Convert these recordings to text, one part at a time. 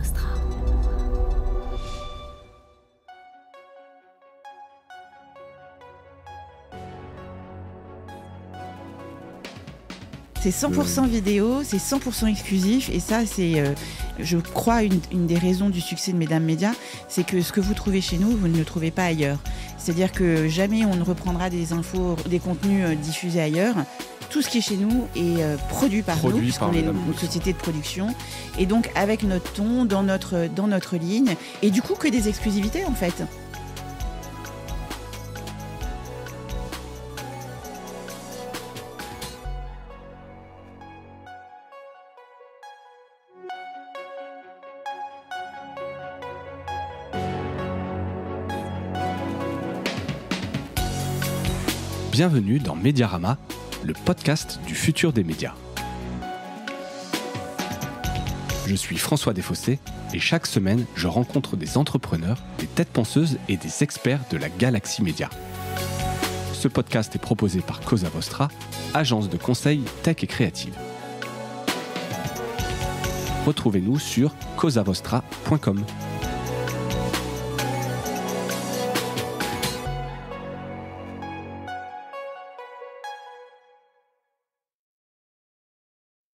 Vostra. C'est 100% vidéo, c'est 100% exclusif et ça c'est, je crois, une des raisons du succès de Mesdames Média, c'est que ce que vous trouvez chez nous, vous ne le trouvez pas ailleurs. C'est-à-dire que jamais on ne reprendra des infos, des contenus diffusés ailleurs. Tout ce qui est chez nous est produit par nous, puisqu'on est une société de production. Et donc avec notre ton, dans notre ligne, et du coup que des exclusivités en fait. Bienvenue dans Mediarama, le podcast du futur des médias. Je suis François Desfossés et chaque semaine, je rencontre des entrepreneurs, des têtes penseuses et des experts de la galaxie média. Ce podcast est proposé par Cosa Vostra, agence de conseil tech et créative. Retrouvez-nous sur cosavostra.com.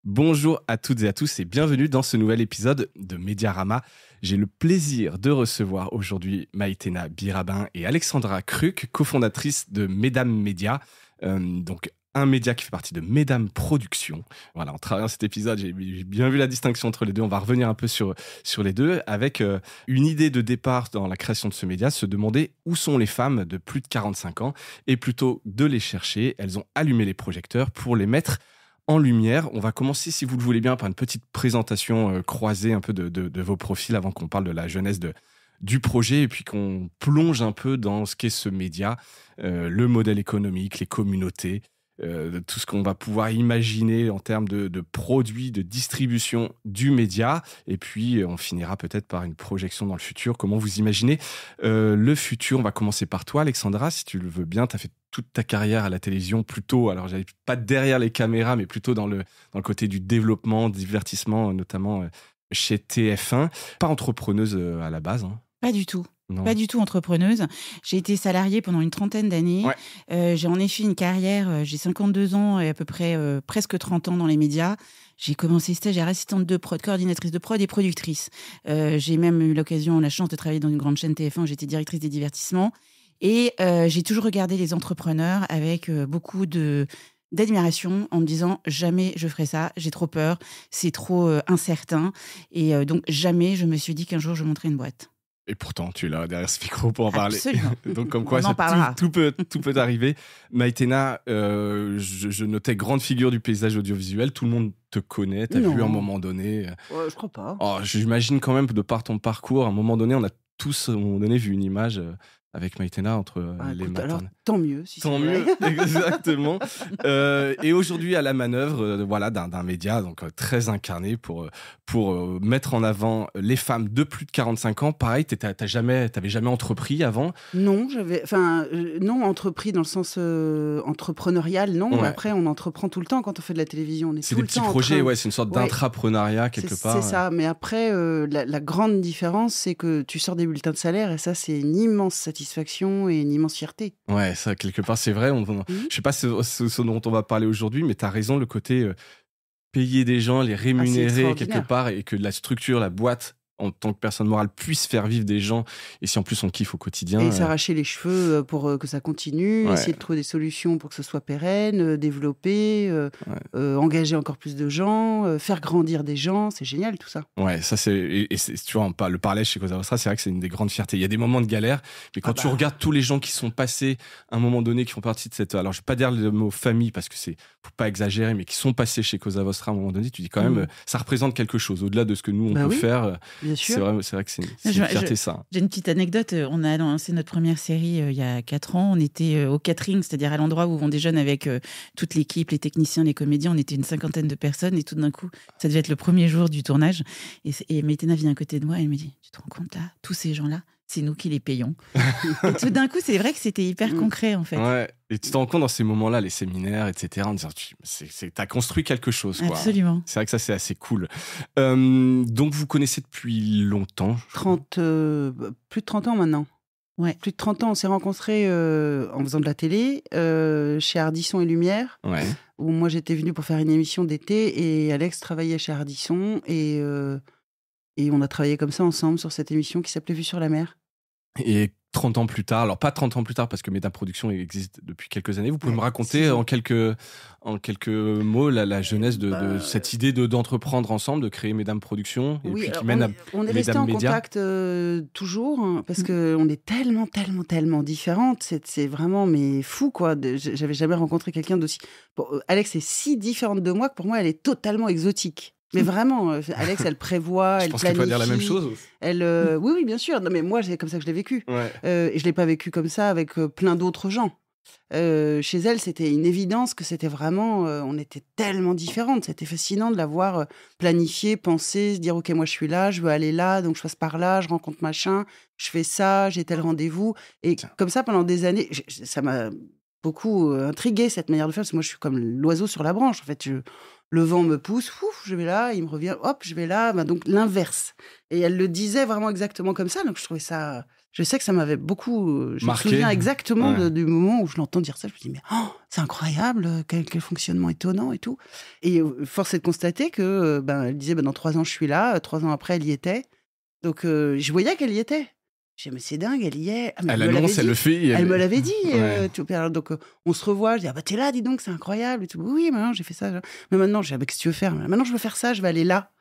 Bonjour à toutes et à tous et bienvenue dans ce nouvel épisode de Mediarama. J'ai le plaisir de recevoir aujourd'hui Maïtena Birabin et Alexandra Kruk, cofondatrices de Mesdames Média, donc un média qui fait partie de Mesdames Productions. Voilà, en travaillant cet épisode, j'ai bien vu la distinction entre les deux. On va revenir un peu sur les deux avec une idée de départ dans la création de ce média, se demander où sont les femmes de plus de 45 ans et plutôt de les chercher. Elles ont allumé les projecteurs pour les mettre en lumière. On va commencer, si vous le voulez bien, par une petite présentation croisée un peu de vos profils avant qu'on parle de la jeunesse du projet et puis qu'on plonge un peu dans ce qu'est ce média, le modèle économique, les communautés, tout ce qu'on va pouvoir imaginer en termes de produits, de distribution du média. Et puis, on finira peut-être par une projection dans le futur. Comment vous imaginez le futur? On va commencer par toi, Alexandra, si tu le veux bien. Tu as fait toute ta carrière à la télévision, plutôt, alors j'allais pas derrière les caméras, mais plutôt dans le côté du développement, divertissement, notamment chez TF1. Pas entrepreneuse à la base, hein. Pas du tout. Non. Pas du tout entrepreneuse. J'ai été salariée pendant une trentaine d'années. Ouais. J'ai en effet une carrière, j'ai 52 ans et à peu près presque 30 ans dans les médias. J'ai commencé stagiaire, assistante de prod, coordinatrice de prod et productrice. J'ai même eu l'occasion, la chance de travailler dans une grande chaîne TF1 où j'étais directrice des divertissements. Et j'ai toujours regardé les entrepreneurs avec beaucoup d'admiration en me disant jamais je ferai ça, j'ai trop peur, c'est trop incertain. Et donc jamais je me suis dit qu'un jour je monterais une boîte. Et pourtant, tu es là derrière ce micro pour en parler. Absolument. Donc, comme quoi, tout peut arriver. Maïtena, je notais grande figure du paysage audiovisuel. Tout le monde te connaît. Tu as vu à un moment donné. Ouais, je crois pas. Oh, j'imagine quand même, de par ton parcours, à un moment donné, on a tous, à un moment donné, vu une image avec Maïtena entre les matins. Alors, tant mieux. Tant mieux, exactement. Et aujourd'hui, à la manœuvre voilà, d'un média donc, très incarné pour mettre en avant les femmes de plus de 45 ans. Pareil, t'avais jamais entrepris avant? Non, non, entrepris dans le sens entrepreneurial, non. Ouais. Après, on entreprend tout le temps quand on fait de la télévision. C'est des petits projets, c'est une sorte d'intrapreneuriat quelque part. C'est ça, mais après, la grande différence, c'est que tu sors des bulletins de salaire et ça, c'est une immense satisfaction et une immense fierté. Ouais, ça, quelque part, c'est vrai. Je sais pas ce dont on va parler aujourd'hui, mais tu as raison, le côté payer des gens, les rémunérer quelque part, et que la structure, la boîte, en tant que personne morale, puisse faire vivre des gens, et si en plus on kiffe au quotidien. Et s'arracher les cheveux pour que ça continue, essayer de trouver des solutions pour que ce soit pérenne, développer, engager encore plus de gens, faire grandir des gens, c'est génial tout ça. Ouais, ça c'est, tu vois, le parallèle chez Cosa Vostra, c'est vrai que c'est une des grandes fiertés. Il y a des moments de galère, mais quand tu regardes tous les gens qui sont passés à un moment donné, qui font partie de cette, alors je vais pas dire le mot famille parce que faut pas exagérer, mais qui sont passés chez Cosa Vostra à un moment donné, tu dis quand même, ça représente quelque chose au-delà de ce que nous on peut faire. Bien sûr. C'est vrai que c'est une fierté, ça. J'ai une petite anecdote. On a lancé notre première série il y a 4 ans. On était au catering, c'est-à-dire à l'endroit où vont des jeunes avec toute l'équipe, les techniciens, les comédiens. On était une 50aine de personnes et tout d'un coup, ça devait être le premier jour du tournage. Et Maïtena vient à côté de moi et elle me dit, tu te rends compte là, tous ces gens-là, c'est nous qui les payons. Et tout d'un coup, c'est vrai que c'était hyper concret, en fait. Ouais. Et tu te rends compte dans ces moments-là, les séminaires, etc., en disant, t'as construit quelque chose, quoi. Absolument. C'est vrai que ça, c'est assez cool. Donc, vous connaissez depuis longtemps? Plus de 30 ans maintenant. Ouais. Plus de 30 ans, on s'est rencontrés en faisant de la télé, chez Ardisson et Lumière, où moi j'étais venue pour faire une émission d'été, et Alex travaillait chez Ardisson, et on a travaillé comme ça ensemble sur cette émission qui s'appelait Vue sur la mer. Et 30 ans plus tard, alors pas 30 ans plus tard parce que Mesdames Productions existe depuis quelques années, vous pouvez me raconter en quelques mots la genèse de cette idée d'entreprendre ensemble, de créer Mesdames Productions, et puis qui mène à on est resté en contact toujours, hein, parce qu'on est tellement différentes, c'est vraiment fou, quoi. J'avais jamais rencontré quelqu'un d'aussi... Bon, Alex est si différente de moi que pour moi elle est totalement exotique. Mais vraiment, Alex, elle prévoit, elle planifie. Je pense qu'elle peut dire la même chose. Oui, bien sûr. Non, mais moi, c'est comme ça que je l'ai vécu. Et je l'ai pas vécu comme ça avec plein d'autres gens. Chez elle, c'était une évidence que c'était vraiment... on était tellement différentes. C'était fascinant de la voir planifier, penser, se dire « Ok, moi, je suis là, je veux aller là, donc je passe par là, je rencontre machin, je fais ça, j'ai tel rendez-vous. » Et comme ça, pendant des années, ça m'a beaucoup intriguée, cette manière de faire, parce que moi, je suis comme l'oiseau sur la branche. En fait, le vent me pousse, je vais là, il me revient, hop, je vais là. Donc, l'inverse. Et elle le disait vraiment exactement comme ça. Donc, je trouvais ça... Je sais que ça m'avait beaucoup... Je marqué. Me souviens exactement du moment où je l'entends dire ça. Je me dis, mais c'est incroyable, quel fonctionnement étonnant et tout. Et force est de constater que, elle disait, dans 3 ans, je suis là. 3 ans après, elle y était. Donc, je voyais qu'elle y était. Je dis, mais c'est dingue, elle y est. Elle annonce, elle le fait. Elle me l'avait dit. Donc, on se revoit. Je dis, t'es là, dis donc, c'est incroyable. Et tout. Oui, maintenant, j'ai fait ça. Mais maintenant, je dis, qu'est-ce que tu veux faire? Maintenant, je veux faire ça, je vais aller là.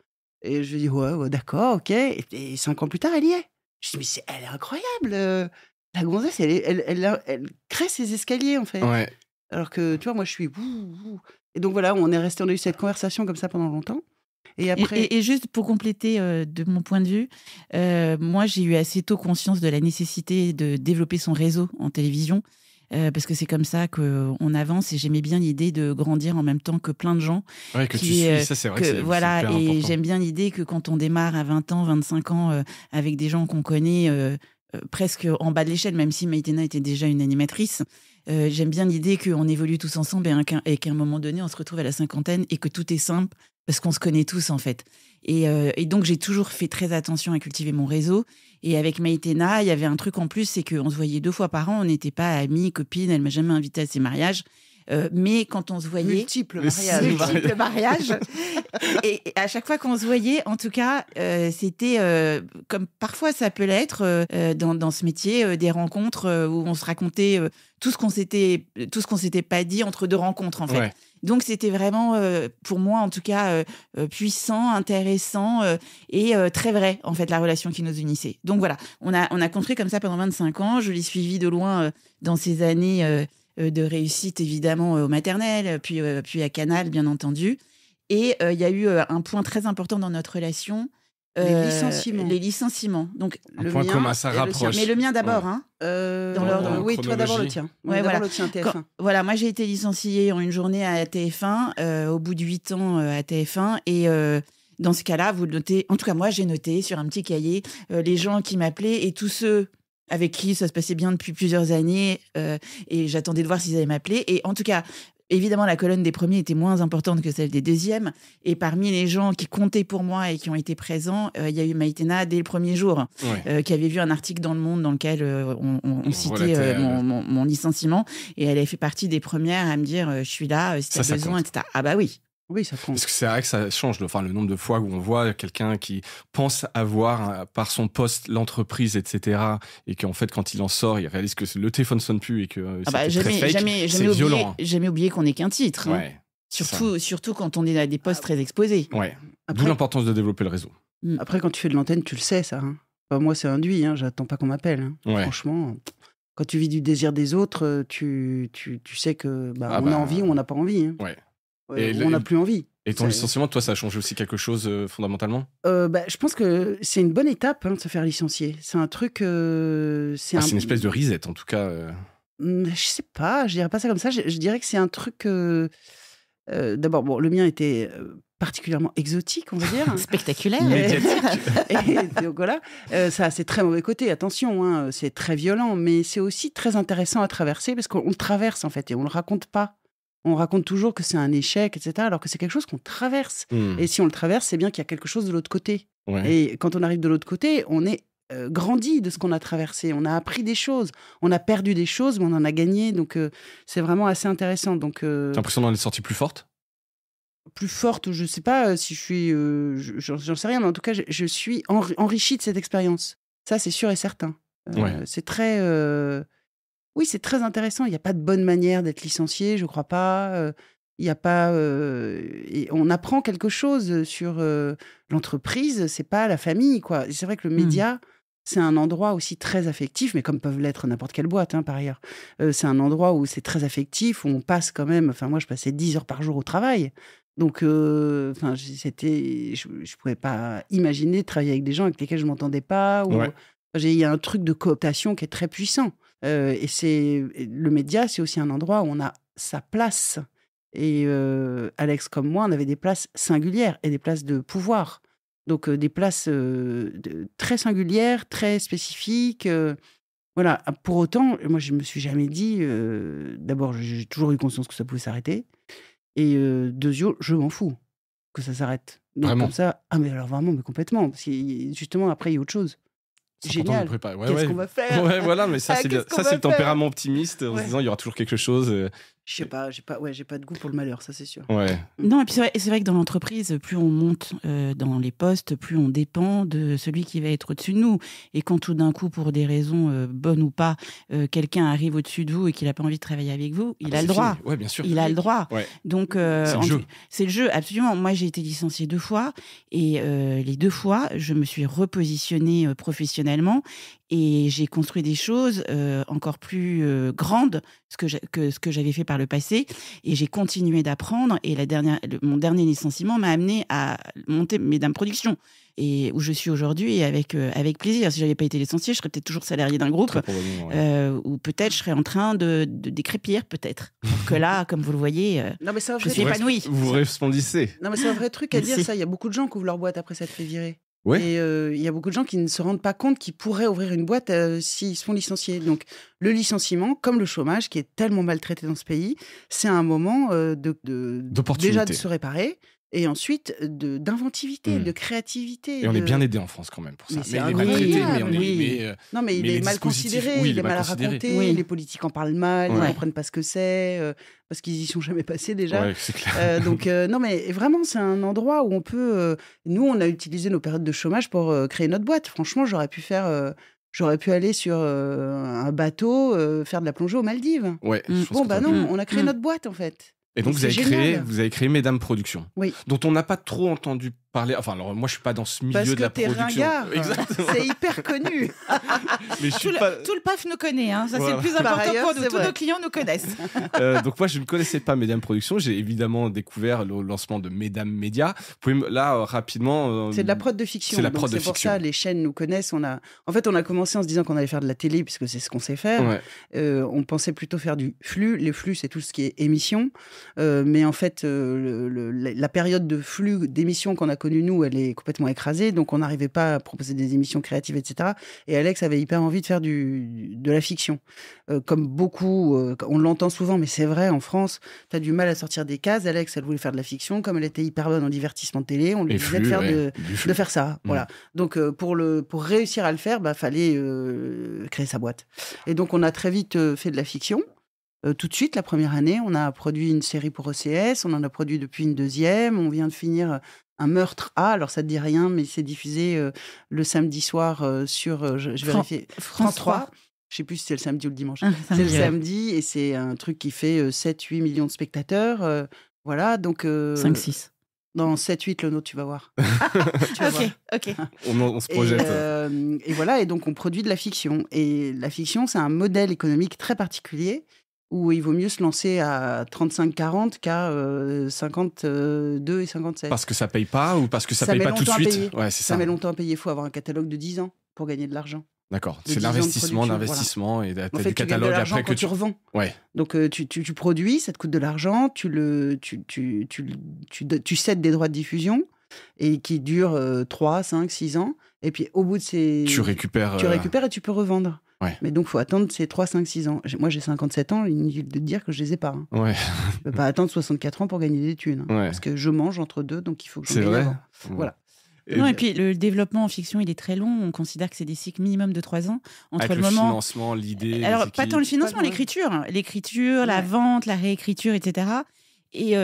Et je lui dis, ouais, d'accord, ok. Et 5 ans plus tard, elle y est. Je dis, mais elle est incroyable. La gonzesse, elle crée ses escaliers, en fait. Ouais. Alors que, tu vois, moi, je suis... Et donc, voilà, on a eu cette conversation comme ça pendant longtemps. Et après... Et juste pour compléter de mon point de vue, moi j'ai eu assez tôt conscience de la nécessité de développer son réseau en télévision, parce que c'est comme ça qu'on avance, et j'aimais bien l'idée de grandir en même temps que plein de gens. Ouais, que tu suis, ça c'est vrai que c'est voilà, super et important. j'aime bien l'idée que quand on démarre à 20 ans, 25 ans, avec des gens qu'on connaît presque en bas de l'échelle, même si Maïtena était déjà une animatrice, j'aime bien l'idée qu'on évolue tous ensemble et qu'à un moment donné, on se retrouve à la cinquantaine et que tout est simple, parce qu'on se connaît tous, en fait. Et donc, j'ai toujours fait très attention à cultiver mon réseau. Et avec Maïtena, il y avait un truc en plus, c'est qu'on se voyait 2 fois par an. On n'était pas amis, copines. Elle m'a jamais invitée à ses mariages. Mais quand on se voyait... Multiples mariages. Et à chaque fois qu'on se voyait, en tout cas, c'était comme parfois ça peut l'être dans ce métier, des rencontres où on se racontait tout ce qu'on s'était pas dit entre 2 rencontres, en fait. Ouais. Donc, c'était vraiment, pour moi, en tout cas, puissant, intéressant et très vrai, en fait, la relation qui nous unissait. Donc, voilà, on a construit comme ça pendant 25 ans. Je l'ai suivi de loin dans ces années de réussite, évidemment, au maternel, puis à Canal, bien entendu. Et il y a eu un point très important dans notre relation. Les licenciements. Donc, le point commun, ça rapproche. Mais le mien d'abord, ouais. Dans l'ordre. Oui, toi d'abord le tien. Ouais, voilà. Le tien, TF1. Voilà, moi j'ai été licenciée en une journée à TF1, au bout de 8 ans à TF1. Et dans ce cas-là, vous notez, en tout cas moi j'ai noté sur un petit cahier les gens qui m'appelaient et tous ceux avec qui ça se passait bien depuis plusieurs années. Et j'attendais de voir s'ils allaient m'appeler. Et en tout cas, évidemment, la colonne des premiers était moins importante que celle des deuxièmes. Et parmi les gens qui comptaient pour moi et qui ont été présents, il y a eu Maïtena dès le premier jour, qui avait vu un article dans Le Monde dans lequel on citait mon licenciement. Et elle avait fait partie des premières à me dire je suis là, si tu as besoin, etc. Ah bah oui. Oui, ça compte. Parce que c'est vrai que ça change le nombre de fois où on voit quelqu'un qui pense avoir par son poste l'entreprise, etc. Et qu'en fait, quand il en sort, il réalise que le téléphone sonne plus et que c'est très fake. C'est violent. Jamais oublié qu'on n'est qu'un titre. Ouais, surtout quand on est à des postes très exposés. Ouais. D'où l'importance de développer le réseau. Après, quand tu fais de l'antenne, tu le sais, ça. Hein. Enfin, moi, c'est induit. J'attends pas qu'on m'appelle. Hein. Ouais. Franchement, quand tu vis du désir des autres, tu sais que on a envie ou on n'a pas envie. Hein. Ouais. On n'a plus envie. Et ton licenciement, toi, ça a changé aussi quelque chose fondamentalement? Je pense que c'est une bonne étape de se faire licencier. C'est un truc... c'est une espèce de reset, en tout cas. Je sais pas, je dirais pas ça comme ça. Je dirais que c'est un truc... D'abord, bon, le mien était particulièrement exotique, on va dire. Spectaculaire. Et donc voilà, ça a ses très mauvais côtés, attention, hein, c'est très violent, mais c'est aussi très intéressant à traverser parce qu'on le traverse en fait et on le raconte pas. On raconte toujours que c'est un échec, etc., alors que c'est quelque chose qu'on traverse. Et si on le traverse, c'est bien qu'il y a quelque chose de l'autre côté. Ouais. Et quand on arrive de l'autre côté, on est grandi de ce qu'on a traversé. On a appris des choses. On a perdu des choses, mais on en a gagné. Donc, c'est vraiment assez intéressant. Donc, T'as l'impression d'en être sortie plus forte? Plus forte, je ne sais pas si je suis... j'en sais rien, mais en tout cas, je suis enrichie de cette expérience. Ça, c'est sûr et certain. Ouais. C'est très... Oui, c'est très intéressant. Il n'y a pas de bonne manière d'être licencié, je ne crois pas. Il n'y a pas... et on apprend quelque chose sur l'entreprise, c'est pas la famille, quoi. Et c'est vrai que le média, c'est un endroit aussi très affectif, mais comme peuvent l'être n'importe quelle boîte, hein, par ailleurs. C'est un endroit où c'est très affectif, où on passe quand même... Enfin, moi, je passais 10 heures par jour au travail. Donc, enfin, je pouvais pas imaginer de travailler avec des gens avec lesquels je m'entendais pas. Ou... Ouais. Il y a un truc de cooptation qui est très puissant. Et le média, c'est aussi un endroit où on a sa place. Et Alex comme moi, on avait des places singulières et des places de pouvoir. Donc des places très singulières, très spécifiques. Voilà. Pour autant, moi, je me suis jamais dit. D'abord, j'ai toujours eu conscience que ça pouvait s'arrêter. Et deuxièmement, je m'en fous que ça s'arrête. Donc Vraiment. comme ça, ah mais alors vraiment, mais complètement. Parce que justement, après, il y a autre chose. C'est Génial. important de préparer. Ouais, Qu'est-ce ouais. qu'on va faire? Ouais, voilà, mais ça, Ah, c'est bien. qu'est-ce qu'on Ça, va c'est le faire? tempérament optimiste en se Ouais. disant il y aura toujours quelque chose. Je sais pas, j'ai pas de goût pour le malheur, ça c'est sûr. Ouais. Non, et puis c'est vrai que dans l'entreprise, plus on monte dans les postes, plus on dépend de celui qui va être au-dessus de nous. Et quand tout d'un coup, pour des raisons bonnes ou pas, quelqu'un arrive au-dessus de vous et qu'il n'a pas envie de travailler avec vous, il a le droit. Ouais, bien sûr. Il a le droit. Ouais. Donc, C'est le jeu. C'est le jeu, absolument. Moi, j'ai été licenciée 2 fois et les 2 fois, je me suis repositionnée professionnellement et j'ai construit des choses encore plus grandes que ce que j'avais fait par le passé. Et j'ai continué d'apprendre. Et mon dernier licenciement m'a amené à monter Mesdames Productions. Et où je suis aujourd'hui avec plaisir. Si je n'avais pas été licenciée, je serais peut-être toujours salariée d'un groupe. Très probablement, ouais. Ou peut-être je serais en train de décrépir, peut-être. Alors que là, comme vous le voyez, Non mais c'est un je vrai suis truc. épanouie. Vous répondissez. Non mais c'est un vrai truc à dire Merci. ça. Il y a beaucoup de gens qui ouvrent leur boîte après s'être fait virer. Ouais. Et il y a beaucoup de gens qui ne se rendent pas compte qu'ils pourraient ouvrir une boîte s'ils se font licencier. Donc le licenciement, comme le chômage, qui est tellement maltraité dans ce pays, c'est un moment D'opportunité. déjà de se réparer. Et ensuite, d'inventivité, de créativité. Et on est bien aidé en France quand même pour ça. Mais c'est il est incroyable. maltraité, mais on est. Oui. Non, mais il mais est les mal dispositifs, considéré, oui, il est mal considéré. raconté, Oui. les politiques en parlent mal, ils Ouais. ne comprennent pas ce que c'est, parce qu'ils y sont jamais passés déjà. Ouais, c'est clair. Donc, non, mais vraiment, c'est un endroit où on peut... nous, on a utilisé nos périodes de chômage pour créer notre boîte. Franchement, j'aurais pu aller sur un bateau, faire de la plongée aux Maldives. Ouais. je pense Bon, que bah t'as non, pu. on a créé notre boîte, en fait. Et donc, C'est génial. vous avez créé Mesdames Productions. Oui. Dont on n'a pas trop entendu parler. Enfin, alors, moi, je suis pas dans ce milieu Parce de que la t'es production. ringard. Exactement. C'est hyper connu. Mais je suis pas. Tout le PAF nous connaît, hein. Ça c'est Voilà. le plus Par important ailleurs, pour nous. c'est Tous vrai. nos clients nous connaissent. Donc moi, je ne connaissais pas Mesdames Productions. J'ai évidemment découvert le lancement de Mesdames Média. Vous pouvez là rapidement. C'est de la prod de fiction. C'est la donc prod de c'est pour fiction. ça les chaînes nous connaissent. En fait, on a commencé en se disant qu'on allait faire de la télé puisque c'est ce qu'on sait faire. Ouais. On pensait plutôt faire du flux. Les flux, c'est tout ce qui est émission. Mais en fait, la période de flux d'émissions qu'on a connue, nous, elle est complètement écrasée. Donc, on n'arrivait pas à proposer des émissions créatives, etc. Et Alex avait hyper envie de faire de la fiction. Comme beaucoup, on l'entend souvent, mais c'est vrai, en France, tu as du mal à sortir des cases. Alex, elle voulait faire de la fiction. Comme elle était hyper bonne en divertissement de télé, on lui Et disait flux, de faire ouais, du flux. de faire ça. Voilà. Donc, pour réussir à le faire, fallait créer sa boîte. Et donc, on a très vite fait de la fiction. Tout de suite, la première année, on a produit une série pour OCS, on en a produit depuis une deuxième, on vient de finir un meurtre A, alors ça te dit rien, mais c'est diffusé le samedi soir sur, je vérifie, France 3. Je sais plus si c'est le samedi ou le dimanche. C'est le samedi et c'est un truc qui fait 7-8 millions de spectateurs. Voilà, donc... 5-6. Dans 7-8, le nôtre, tu vas voir. Tu vas voir. Ok. On se projette. Et voilà, et donc on produit de la fiction. Et la fiction, c'est un modèle économique très particulier où il vaut mieux se lancer à 35-40 qu'à 52 et 57. Parce que ça paye pas ou parce que ça paye met pas tout de longtemps à suite. payer. Ouais, c'est ça. Ça met longtemps à payer. Il faut avoir un catalogue de 10 ans pour gagner de l'argent. D'accord. de C'est 10 ans de l'investissement, production, l'investissement, et t'as En des fait, tu gagnes de catalogues l'argent après quand que tu revends. Ouais. Donc, tu produis, ça te coûte de l'argent, tu cèdes des droits de diffusion et qui durent 3, 5, 6 ans. Et puis, au bout de ces... Tu récupères. Tu récupères et tu peux revendre. Ouais. Mais donc, il faut attendre ces 3, 5, 6 ans. Moi, j'ai 57 ans, inutile de te dire que je les ai pas. Hein. Ouais. Je peux pas attendre 64 ans pour gagner des thunes. Hein. Ouais. Parce que je mange entre deux, donc il faut que je C'est gagne vrai. avant. Bon. Voilà. Non, et puis le développement en fiction, il est très long. On considère que c'est des cycles minimum de 3 ans. Entre Avec le financement, l'idée. Alors, les pas tant le équipes. financement, Pas loin. l'écriture, la Ouais. vente, la réécriture, etc. Et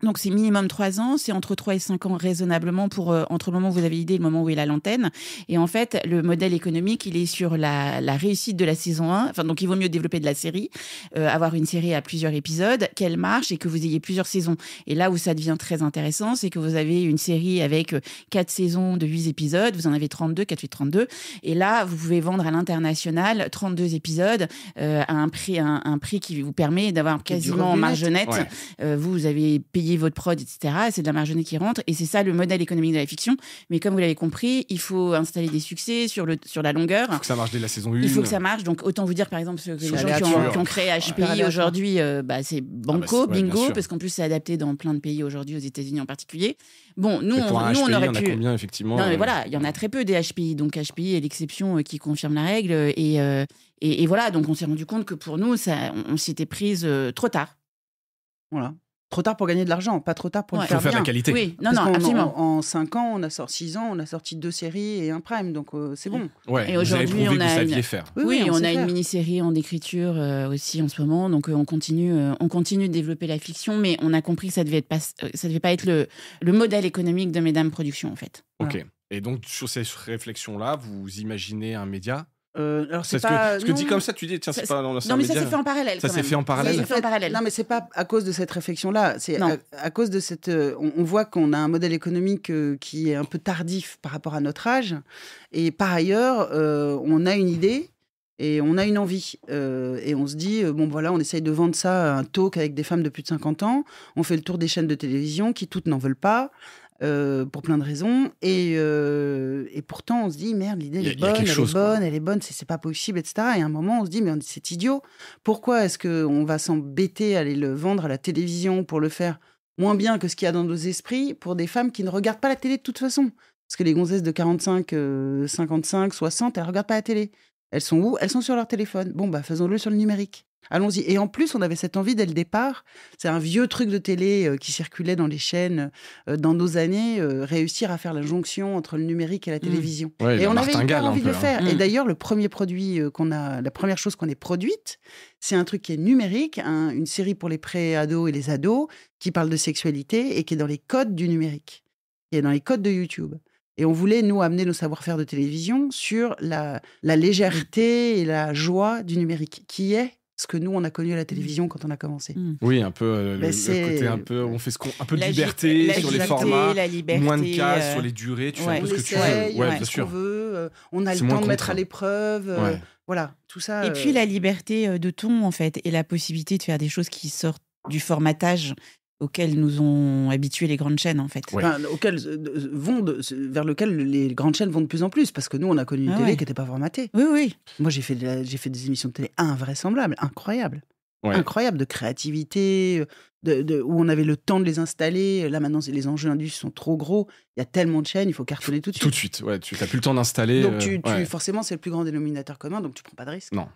donc, c'est minimum 3 ans. C'est entre 3 et 5 ans raisonnablement pour entre le moment où vous avez l'idée et le moment où il a l'antenne. Et en fait, le modèle économique, il est sur la réussite de la saison 1. Enfin, donc, il vaut mieux développer de la série, avoir une série à plusieurs épisodes, qu'elle marche et que vous ayez plusieurs saisons. Et là où ça devient très intéressant, c'est que vous avez une série avec 4 saisons de 8 épisodes. Vous en avez 32, 4, 8, 32. Et là, vous pouvez vendre à l'international 32 épisodes à un prix qui vous permet d'avoir Qui est du quasiment en revenu marge nette. Ouais. Vous avez payé votre prod, etc. C'est de la marge nette qui rentre. Et c'est ça le modèle économique de la fiction. Mais comme vous l'avez compris, il faut installer des succès sur la longueur. Il faut que ça marche dès la saison 1. Il faut que ça marche. Donc, autant vous dire, par exemple, que les Sur gens aléatoire. qui ont créé HPI aléatoire. aujourd'hui, c'est banco, ouais, bien bingo, sûr. parce qu'en plus, c'est adapté dans plein de pays aujourd'hui, aux États-Unis en particulier. Bon, nous, Mais pour un on HPI, aurait il y en a pu. combien, effectivement Non, mais voilà, il y en a très peu des HPI. Donc, HPI est l'exception qui confirme la règle. Et voilà, donc on s'est rendu compte que pour nous, on s'y était prise trop tard. Voilà. Trop tard pour gagner de l'argent, pas trop tard pour Ouais. le Il faut faire faire de bien. la qualité. Oui, non, Parce non, qu'en- absolument. En 5 ans, 6 ans, on a sorti 2 séries et un prime, donc c'est bon. Ouais. Et Vous avez aujourd'hui, prouvé on que vous a saviez une- faire. Oui, on sait a faire. une mini-série en écriture aussi en ce moment, donc on continue de développer la fiction, mais on a compris que ça devait pas être le modèle économique de Mesdames Productions en fait. Ok. Et donc, sur ces réflexions-là, vous imaginez un média Alors c'est Parce pas. que dit non. comme ça, tu dis, tiens, c'est Ça- pas un Non, mais ça média. s'est fait en parallèle. Ça quand s'est même. fait en parallèle. Ça s'est fait en parallèle. Non, mais c'est pas à cause de cette réflexion-là. C'est Non. à cause de cette. On voit qu'on a un modèle économique qui est un peu tardif par rapport à notre âge. Et par ailleurs, on a une idée et on a une envie. Et on se dit, bon voilà, on essaye de vendre ça à un talk avec des femmes de plus de 50 ans. On fait le tour des chaînes de télévision qui toutes n'en veulent pas. Pour plein de raisons. Et pourtant, on se dit, merde, l'idée, Il y a elle est bonne, quelque chose, quoi. elle est bonne, c'est pas possible, etc. Et à un moment, on se dit, mais c'est idiot. Pourquoi est-ce qu'on va s'embêter à aller le vendre à la télévision pour le faire moins bien que ce qu'il y a dans nos esprits pour des femmes qui ne regardent pas la télé de toute façon? Parce que les gonzesses de 45, 55, 60, elles regardent pas la télé. Elles sont où? Elles sont sur leur téléphone. Bon, bah, faisons-le sur le numérique. Allons-y. Et en plus, on avait cette envie dès le départ. C'est un vieux truc de télé qui circulait dans les chaînes dans nos années, réussir à faire la jonction entre le numérique et la télévision. Ouais, Et la on avait martingale, hyper un envie de peu, le hein. faire. Et Mm. d'ailleurs, le premier produit la première chose qu'on ait produite, c'est un truc qui est numérique, une série pour les pré-ados et les ados, qui parle de sexualité et qui est dans les codes du numérique, qui est dans les codes de YouTube. Et on voulait, nous, amener nos savoir-faire de télévision sur la légèreté et la joie du numérique, qui est ce que nous, on a connu à la télévision quand on a commencé. Oui, un peu Mais le c'est- côté un peu, on fait un peu de La liberté la sur les liberté, formats, la liberté, moins de cases sur les durées, tu fais un ouais. peu On ce que tu essaye, veux. Ouais, on bien fait ce sûr. qu'on veut, on a C'est le moins temps de mettre contraint. à l'épreuve. Ouais. Voilà, tout ça. Et puis la liberté de ton, en fait, et la possibilité de faire des choses qui sortent du formatage auquel nous ont habitués les grandes chaînes, en fait. Ouais. Enfin, vers lequel les grandes chaînes vont de plus en plus, parce que nous, on a connu une Ah télé ouais. qui n'était pas formatée. Oui, oui. Moi, j'ai fait des émissions de télé invraisemblables, incroyables. Ouais. Incroyables, de créativité, où on avait le temps de les installer. Là, maintenant, les enjeux indus sont trop gros. Il y a tellement de chaînes, il faut cartonner tout de suite. Tout de suite, ouais, tu n'as plus le temps d'installer. Donc, ouais. forcément, c'est le plus grand dénominateur commun, donc tu prends pas de risque. Non.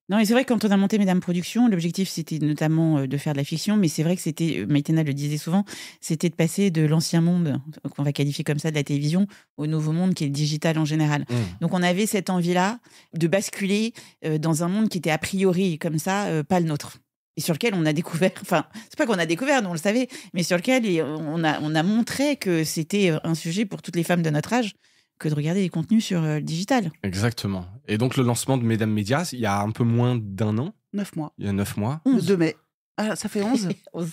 Non, et c'est vrai que quand on a monté Mesdames Productions, l'objectif c'était notamment de faire de la fiction, mais c'est vrai que c'était, Maïtena le disait souvent, c'était de passer de l'ancien monde, qu'on va qualifier comme ça, de la télévision, au nouveau monde qui est le digital en général. Mmh. Donc on avait cette envie-là de basculer dans un monde qui était a priori comme ça, pas le nôtre. Et sur lequel on a découvert, enfin, c'est pas qu'on a découvert, nous on le savait, mais sur lequel on a montré que c'était un sujet pour toutes les femmes de notre âge que de regarder des contenus sur le digital. Exactement. Et donc, le lancement de Mesdames Médias, il y a un peu moins d'1 an, 9 mois. il y a 9 mois. Le 2 mai. Ah, ça fait 11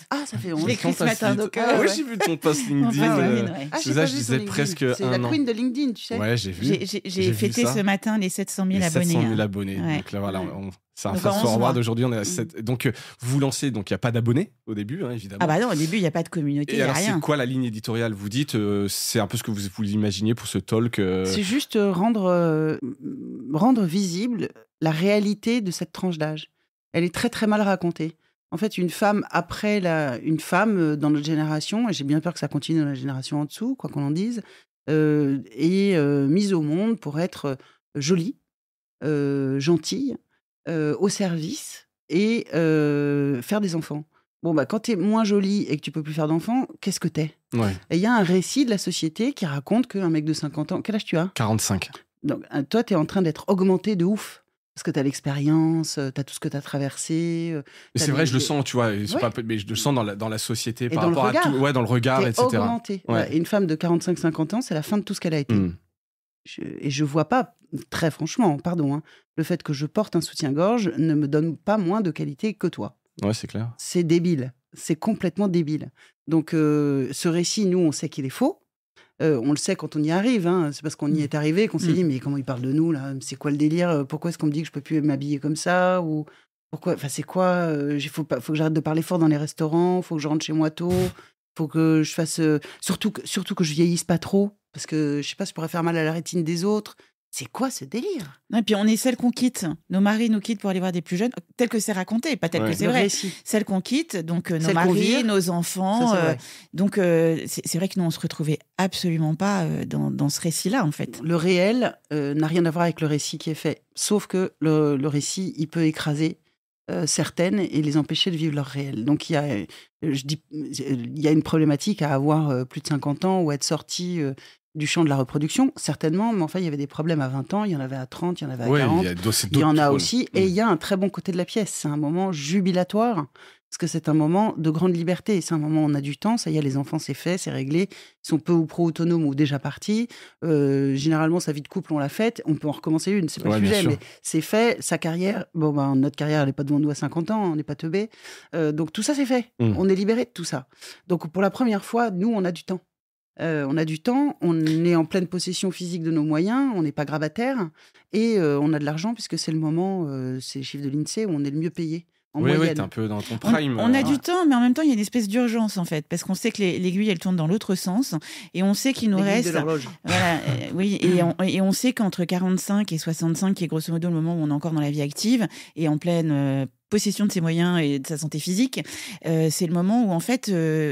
Ah, ça fait 11. Je l'ai écrit ce matin, donc... Ah, ouais, ouais. j'ai vu ton post Enfin, LinkedIn. ouais. Ah, c'est j'ai ça, pas je vu disais ton presque LinkedIn. C'est la 1 an. queen de LinkedIn, tu sais. Ouais, j'ai vu. J'ai J'ai vu fêté ça. ce matin les 700 000 Les abonnés. 700 000 hein. abonnés. Ouais. Donc là, voilà, C'est un Donc, fast en 11 forward. mois. Aujourd'hui, on est à 7. Donc, vous vous lancez, donc il n'y a pas d'abonnés au début, hein, évidemment. Ah bah non, au début, il n'y a pas de communauté, il Et n'y a alors, rien. c'est quoi la ligne éditoriale? Vous dites, c'est un peu ce que vous imaginiez pour ce talk. C'est juste rendre visible la réalité de cette tranche d'âge. Elle est très très mal racontée. En fait, une femme dans notre génération, et j'ai bien peur que ça continue dans la génération en dessous, quoi qu'on en dise, est mise au monde pour être jolie, gentille, au service et faire des enfants. Bon, bah, quand t'es moins jolie et que tu peux plus faire d'enfants, qu'est-ce que t'es? Ouais, Et il y a un récit de la société qui raconte qu'un mec de 50 ans... Quel âge tu as? 45. Donc, toi, t'es en train d'être augmenté de ouf. Parce que t'as l'expérience, t'as tout ce que t'as traversé. Mais t'as c'est vrai, des- je le sens, tu vois, et c'est Ouais. pas- mais je le sens dans la société, par dans le rapport à regard. tout, ouais, dans le regard, T'es etc. augmenté. Ouais. Ouais. Et une femme de 45-50 ans, c'est la fin de tout ce qu'elle a été. Hmm. Et je vois pas, très franchement, pardon, hein, le fait que je porte un soutien-gorge ne me donne pas moins de qualité que toi. Ouais, c'est clair. C'est débile. C'est complètement débile. Donc, ce récit, nous, on sait qu'il est faux. On le sait quand on y arrive. Hein. C'est parce qu'on y est arrivé qu'on s'est dit, mais comment il parle de nous, là? C'est quoi le délire? Pourquoi est-ce qu'on me dit que je peux plus m'habiller comme ça? Ou pourquoi? Enfin, c'est quoi? Faut que j'arrête de parler fort dans les restaurants. Faut que je rentre chez moi tôt. Faut que je fasse... surtout que je vieillisse pas trop. Parce que, je sais pas, je pourrais faire mal à la rétine des autres. C'est quoi ce délire? Non, et puis on est celles qu'on quitte. Nos maris nous quittent pour aller voir des plus jeunes, tel que c'est raconté, pas tel Ouais. que c'est Le vrai. récit. Celles qu'on quitte, donc nos Celles qu'on maris, vire. nos enfants. Ça, c'est vrai. Donc c'est vrai que nous, on se retrouvait absolument pas dans ce récit-là, en fait. Le réel n'a rien à voir avec le récit qui est fait. Sauf que le récit, il peut écraser certaines et les empêcher de vivre leur réel. Donc il y a une problématique à avoir plus de 50 ans ou être sorti du champ de la reproduction, certainement, mais enfin il y avait des problèmes à 20 ans, il y en avait à 30, il y en avait à Ouais, 40. c'est Il y en a d'autres- aussi, et il y a un très bon côté de la pièce. C'est un moment jubilatoire, parce que c'est un moment de grande liberté. C'est un moment où on a du temps, ça y est, les enfants, c'est fait, c'est réglé. Ils sont peu ou pro autonomes ou déjà partis. Généralement, sa vie de couple, on l'a faite. On peut en recommencer une, c'est pas Ouais, le bien sujet, sûr. mais c'est fait. Sa carrière, notre carrière, elle n'est pas devant nous à 50 ans, on n'est pas teubés. Donc tout ça, c'est fait. Mm. On est libéré de tout ça. Donc pour la première fois, nous, on a du temps. On a du temps, on est en pleine possession physique de nos moyens, on n'est pas grabataire et on a de l'argent puisque c'est le moment, c'est les chiffres de l'INSEE, où on est le mieux payé en Oui, moyenne. t'es un peu dans ton On, prime. on a ouais. du temps, mais en même temps, il y a une espèce d'urgence, en fait, parce qu'on sait que l'aiguille, elle tourne dans l'autre sens, et on sait qu'il nous L'aiguille de reste... l'horloge. Voilà, oui, et on sait qu'entre 45 et 65, qui est grosso modo le moment où on est encore dans la vie active et en pleine possession de ses moyens et de sa santé physique, c'est le moment où, en fait,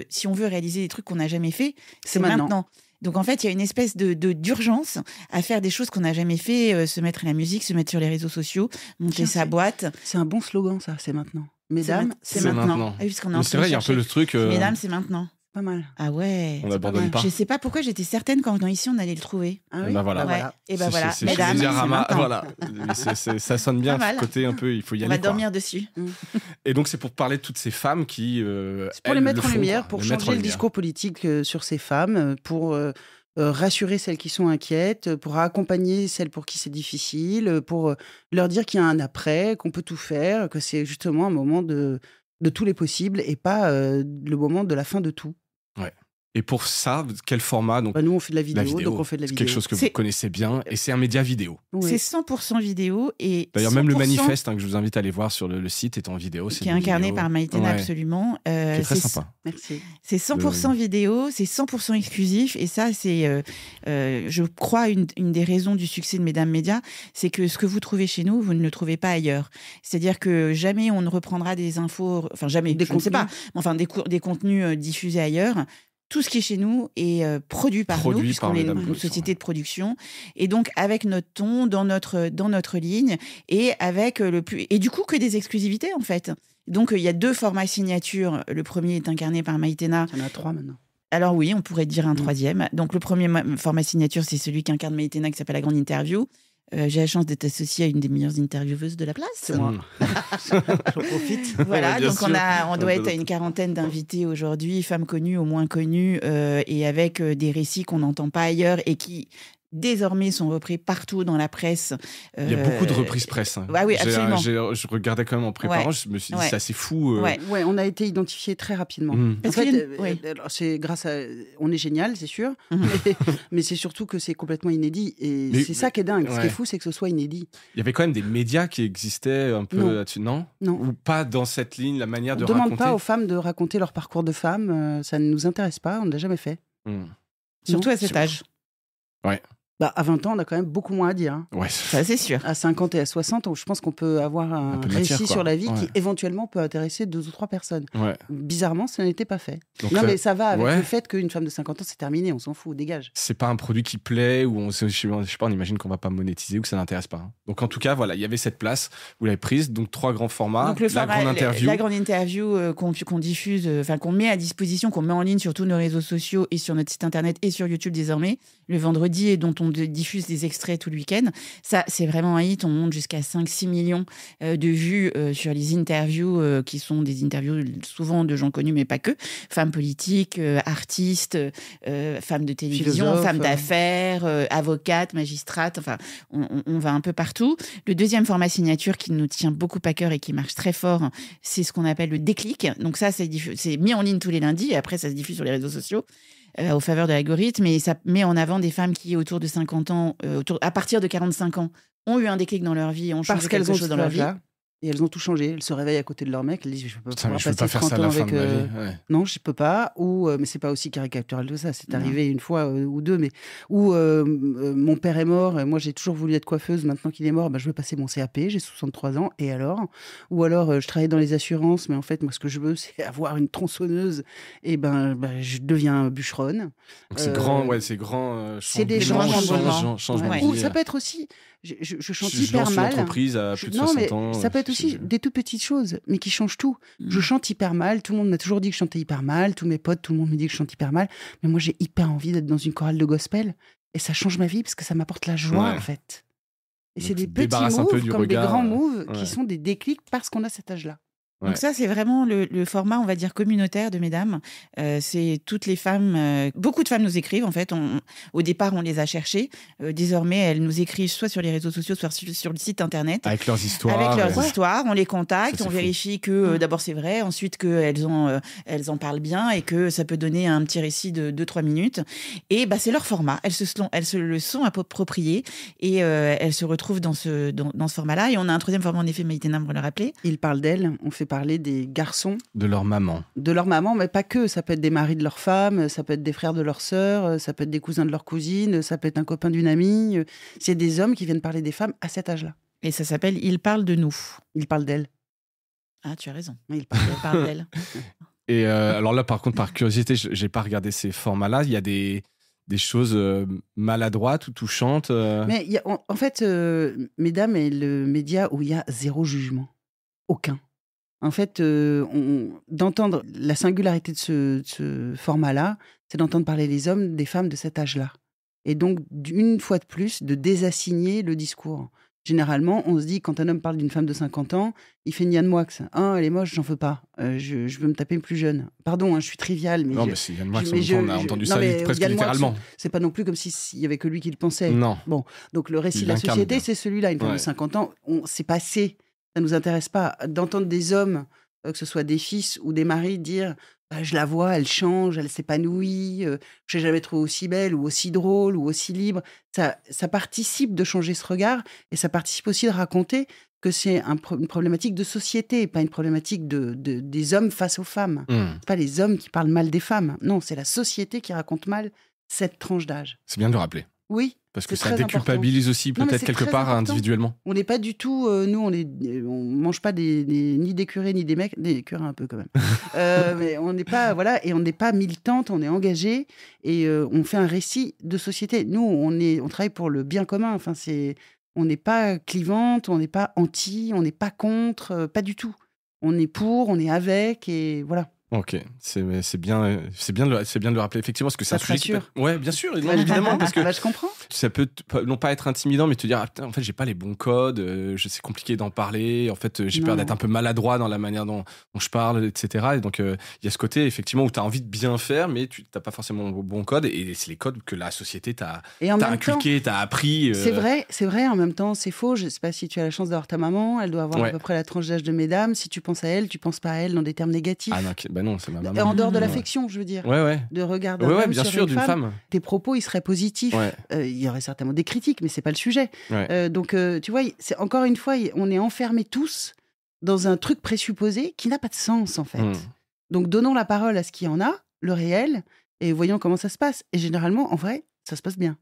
si on veut réaliser des trucs qu'on n'a jamais fait, c'est maintenant. Donc, en fait, il y a une espèce d'urgence à faire des choses qu'on n'a jamais fait, se mettre à la musique, se mettre sur les réseaux sociaux, monter Tiens, sa boîte. C'est un bon slogan, ça, c'est maintenant. Mesdames, c'est c'est maintenant. maintenant. Ah oui, parce qu'on est en Mais train c'est vrai, de il y a un peu chercher. le truc. Mesdames, c'est maintenant. pas mal. Ah ouais. On pas n'abandonne mal. pas. Je sais pas pourquoi j'étais certaine qu'en venant ici, on allait le trouver. Ah Et oui ben voilà. Bah Ouais. Et ben voilà, C'est mesdames, c'est Médiarama, maintenant. voilà. Mais ça sonne bien, Pas mal. ce côté un peu, il faut y On aller. va quoi. dormir dessus. Et donc, c'est pour parler de toutes ces femmes qui. C'est pour les elles mettre le en font, lumière, quoi. pour Les mettre en changer le lumière. discours politique sur ces femmes, pour rassurer celles qui sont inquiètes, pour accompagner celles pour qui c'est difficile, pour leur dire qu'il y a un après, qu'on peut tout faire, que c'est justement un moment de tous les possibles et pas le moment de la fin de tout. Et pour ça, quel format donc, Bah, nous, on fait de la vidéo, la vidéo, donc on fait de la c'est vidéo. quelque chose que vous C'est- connaissez bien, et c'est un média vidéo. Oui. C'est 100% vidéo et D'ailleurs, même le 100% manifeste que je vous invite à aller voir sur le site est en vidéo. C'est qui est une incarné vidéo par Maïtena, Ouais, absolument. qui est très c'est sympa. Merci. C'est 100% vidéo, c'est 100% exclusif. Et ça, c'est, je crois, une des raisons du succès de Mesdames Médias, c'est que ce que vous trouvez chez nous, vous ne le trouvez pas ailleurs. C'est-à-dire que jamais on ne reprendra des infos, enfin jamais, Des je ne sais contenus. pas, mais enfin des contenus diffusés ailleurs. Tout ce qui est chez nous est produit par Produit nous, puisqu'on par est Mesdames une Production, société de production. Et donc, avec notre ton, dans notre ligne, et avec le plus... Et du coup, que des exclusivités, en fait. Donc, il y a 2 formats signature. Le premier est incarné par Maïtena. Il y en a 3 maintenant. Alors oui, on pourrait dire un troisième. Donc, le premier format signature, c'est celui qu'incarne Maïtena, qui s'appelle La Grande Interview. J'ai la chance d'être associée à une des meilleures intervieweuses de la place. C'est moi. J'en profite. Voilà, Ouais, bien donc sûr. on doit être à une quarantaine d'invités aujourd'hui, femmes connues ou moins connues, et avec des récits qu'on n'entend pas ailleurs et qui désormais sont repris partout dans la presse. Il y a beaucoup de reprises presse. Hein. Oui, absolument. Je regardais quand même en préparant, je me suis dit, c'est assez fou. Ouais, on a été identifiés très rapidement. Parce en fait, c'est grâce à... On est génial, c'est sûr, mais c'est surtout que c'est complètement inédit. Et c'est ça qui est dingue. Ce qui est fou, c'est que ce soit inédit. Il y avait quand même des médias qui existaient un peu là-dessus, non? Ou pas dans cette ligne, la manière de raconter? On ne demande pas aux femmes de raconter leur parcours de femme. Ça ne nous intéresse pas, on ne l'a jamais fait. Surtout à cet âge. Ouais. À 20 ans, on a quand même beaucoup moins à dire. Hein. Ouais, ça c'est sûr. À 50 et à 60, je pense qu'on peut avoir un récit sur la vie qui éventuellement peut intéresser 2 ou 3 personnes. Ouais. Bizarrement, ça n'était pas fait. Donc, mais ça va avec le fait qu'une femme de 50 ans, c'est terminé, on s'en fout, dégage. C'est pas un produit qui plaît, ou je sais pas, on imagine qu'on va pas monétiser ou que ça n'intéresse pas. Hein. Donc en tout cas, voilà, il y avait cette place, vous l'avez prise, donc 3 grands formats, donc, la grande interview qu'on diffuse, qu'on met à disposition, qu'on met en ligne sur tous nos réseaux sociaux et sur notre site internet et sur YouTube désormais, le vendredi, et dont on diffuse des extraits tout le week-end. Ça, c'est vraiment un hit. On monte jusqu'à 5-6 millions de vues sur les interviews qui sont des interviews souvent de gens connus, mais pas que. Femmes politiques, artistes, femmes de télévision, femmes d'affaires, avocates, magistrates. Enfin, on va un peu partout. Le deuxième format signature qui nous tient beaucoup à cœur et qui marche très fort, c'est ce qu'on appelle le déclic. Donc ça, c'est mis en ligne tous les lundis et après, ça se diffuse sur les réseaux sociaux. Aux faveurs de l'algorithme, et ça met en avant des femmes qui, autour de 50 ans, à partir de 45 ans, ont eu un déclic dans leur vie, ont changé quelque chose dans leur vie. Et elles ont tout changé. Elles se réveillent à côté de leur mec. Elles disent je peux pas faire ça à la fin de ma vie. Non, je peux pas. Mais c'est pas aussi caricatural que ça. C'est arrivé une fois ou deux. Mais mon père est mort. Et moi, j'ai toujours voulu être coiffeuse. Maintenant qu'il est mort, je vais passer mon CAP. J'ai 63 ans. Et alors? Ou alors, je travaille dans les assurances. Mais en fait, moi, ce que je veux, c'est avoir une tronçonneuse. Et je deviens bûcheronne. Donc c'est grand. C'est grand. C'est des changements. Ou ça peut être aussi. Je chante hyper mal. Entreprise à plus de 60 ans. Ça peut être aussi des toutes petites choses, mais qui changent tout. Je chante hyper mal. Tout le monde m'a toujours dit que je chantais hyper mal. Tous mes potes, tout le monde me dit que je chante hyper mal. Mais moi, j'ai hyper envie d'être dans une chorale de gospel. Et ça change ma vie parce que ça m'apporte la joie, en fait. Et donc, c'est des petits moves comme des grands moves qui sont des déclics parce qu'on a cet âge-là. Donc ça, c'est vraiment le format, on va dire, communautaire de Mesdames. C'est toutes les femmes... beaucoup de femmes nous écrivent, en fait. Au départ, on les a cherchées. Désormais, elles nous écrivent soit sur les réseaux sociaux, soit sur le site internet. Avec leurs histoires. On les contacte, on vérifie que, d'abord, c'est vrai, ensuite qu'elles en parlent bien et que ça peut donner un petit récit de 2-3 minutes. Et c'est leur format. Elles se le sont appropriées et elles se retrouvent dans ce format-là. Et on a un troisième format, en effet, Maïtena me le rappeler. Ils parlent d'elles. On fait parler des garçons. De leur maman. De leur maman, mais pas que. Ça peut être des maris de leurs femmes, ça peut être des frères de leurs sœurs, ça peut être des cousins de leurs cousines, ça peut être un copain d'une amie. C'est des hommes qui viennent parler des femmes à cet âge-là. Et ça s'appelle « Ils parlent de nous ». Ils parlent d'elles. Ah, tu as raison. Ils parlent d'elles. Et alors là, par contre, par curiosité, j'ai pas regardé ces formats-là. Il y a des choses maladroites ou touchantes. Mais en fait, Mesdames est le média où il y a zéro jugement. Aucun. En fait, d'entendre la singularité de ce format-là, c'est d'entendre parler les hommes des femmes de cet âge-là. Et donc, une fois de plus, de désassigner le discours. Généralement, on se dit, quand un homme parle d'une femme de 50 ans, il fait une Yann Moix. Ah, elle est moche, j'en veux pas. Je veux me taper plus jeune. Pardon, je suis trivial. Mais non, mais c'est Yann Moix, on a entendu ça presque littéralement. C'est pas non plus comme s'il y avait que lui qui le pensait. Non. Bon, donc le récit de la société, c'est celui-là. Une femme de 50 ans, c'est passé. Ça ne nous intéresse pas d'entendre des hommes, que ce soit des fils ou des maris, dire je la vois, elle change, elle s'épanouit, je n'ai jamais trouvé aussi belle ou aussi drôle ou aussi libre. Ça participe de changer ce regard et ça participe aussi de raconter que c'est une problématique de société, pas une problématique des hommes face aux femmes. C'est pas les hommes qui parlent mal des femmes. Non, c'est la société qui raconte mal cette tranche d'âge. C'est bien de le rappeler. Oui. Parce que ça déculpabilise aussi peut-être quelque part individuellement. On n'est pas du tout, nous on mange pas ni des curés ni des mecs, des curés un peu quand même. Mais on n'est pas et on n'est pas militante, on est engagé et on fait un récit de société. Nous on travaille pour le bien commun. Enfin on n'est pas clivante, on n'est pas anti, on n'est pas contre, pas du tout. On est pour, on est avec et voilà. Ok, c'est bien de le rappeler effectivement parce que c'est un sujet qui peut... Ouais, bien sûr, non, évidemment, parce que je comprends. ça peut non pas être intimidant, mais te dire putain, en fait j'ai pas les bons codes, c'est compliqué d'en parler, en fait j'ai peur d'être un peu maladroit dans la manière dont je parle, etc. Et donc il y a ce côté effectivement où tu as envie de bien faire, mais tu n'as pas forcément le bon code, et c'est les codes que la société t'a inculqué, t'a appris. C'est vrai, en même temps c'est faux. Je sais pas si tu as la chance d'avoir ta maman, elle doit avoir à peu près la tranche d'âge de mesdames. Si tu penses à elle, tu penses pas à elle dans des termes négatifs. Ah non, non, c'est ma maman. En dehors de l'affection, je veux dire. De regarder bien sûr, d'une femme. Tes propos, ils seraient positifs. Il y aurait certainement des critiques, mais c'est pas le sujet. Donc, tu vois, c'est encore une fois, on est enfermés tous dans un truc présupposé qui n'a pas de sens, en fait. Donc, donnons la parole à ce qu'il y en a, le réel, et voyons comment ça se passe. Et généralement, en vrai, ça se passe bien.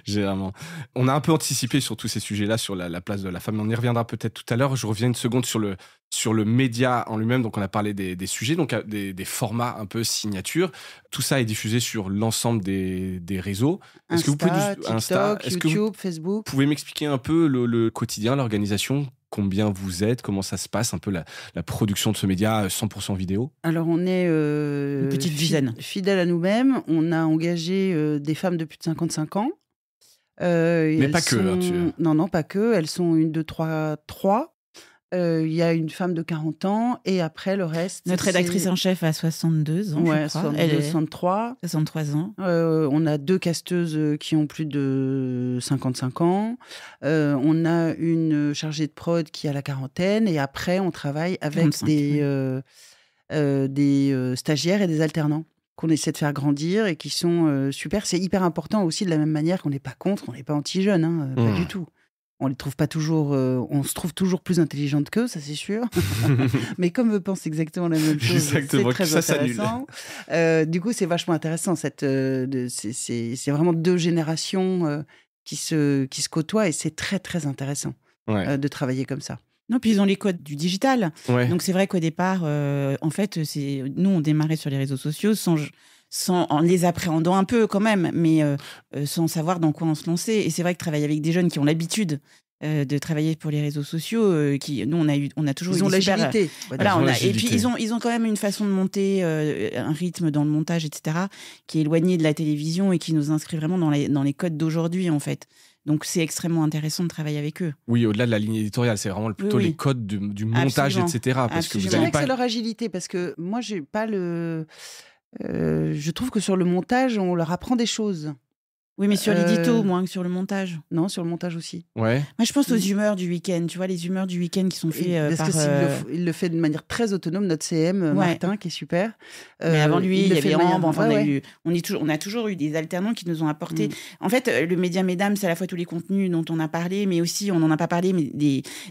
Généralement. On a un peu anticipé sur tous ces sujets-là, sur la place de la femme. On y reviendra peut-être tout à l'heure. Je reviens une seconde sur le média en lui-même. Donc, on a parlé des sujets, donc des formats un peu signature. Tout ça est diffusé sur l'ensemble des réseaux. Est-ce que vous pouvez TikTok, YouTube, Facebook. Vous pouvez m'expliquer un peu le quotidien, l'organisation? Combien vous êtes? Comment ça se passe un peu la production de ce média 100% vidéo? Alors on est une petite dizaine. Fidèles à nous-mêmes. On a engagé des femmes de plus de 55 ans. Mais pas que. Non, pas que. Elles sont 1, 2, 3. Il y a une femme de 40 ans et après le reste... Notre rédactrice en chef a 62 ans, je crois. Elle est 63 ans. On a 2 casteuses qui ont plus de 55 ans. On a une chargée de prod qui a la quarantaine. Et après, on travaille avec des stagiaires et des alternants qu'on essaie de faire grandir et qui sont super. C'est hyper important aussi, de la même manière qu'on n'est pas contre, on n'est pas anti-jeunes, pas du tout. On les trouve pas toujours, on se trouve toujours plus intelligentes qu'eux, ça c'est sûr. Mais comme eux pensent exactement la même chose, c'est très intéressant. Du coup, c'est vachement intéressant. C'est vraiment 2 générations qui se côtoient et c'est très très intéressant de travailler comme ça. Non, puis ils ont les codes du digital. Donc c'est vrai qu'au départ, en fait, nous on démarrait sur les réseaux sociaux en les appréhendant un peu quand même, mais sans savoir dans quoi on se lançait. Et c'est vrai que travailler avec des jeunes qui ont l'habitude de travailler pour les réseaux sociaux, nous on a toujours ils ont l'agilité. Et puis ils ont quand même une façon de monter, un rythme dans le montage, etc., qui est éloigné de la télévision et qui nous inscrit vraiment dans les codes d'aujourd'hui en fait. Donc c'est extrêmement intéressant de travailler avec eux. Oui, au-delà de la ligne éditoriale, c'est vraiment plutôt les codes du montage, etc. Parce que c'est vrai que c'est leur agilité, parce que moi j'ai pas le... je trouve que sur le montage, on leur apprend des choses. Oui, mais sur l'édito, moins que sur le montage. Non, sur le montage aussi. Ouais. Moi, je pense aux humeurs du week-end. Tu vois, les humeurs du week-end qui sont faites par... il le fait de manière très autonome, notre CM, Martin, qui est super. Mais avant lui, il y avait Ambre. Enfin, on a toujours eu des alternants qui nous ont apporté... En fait, le Média Mesdames, c'est à la fois tous les contenus dont on a parlé, mais aussi, on n'en a pas parlé, mais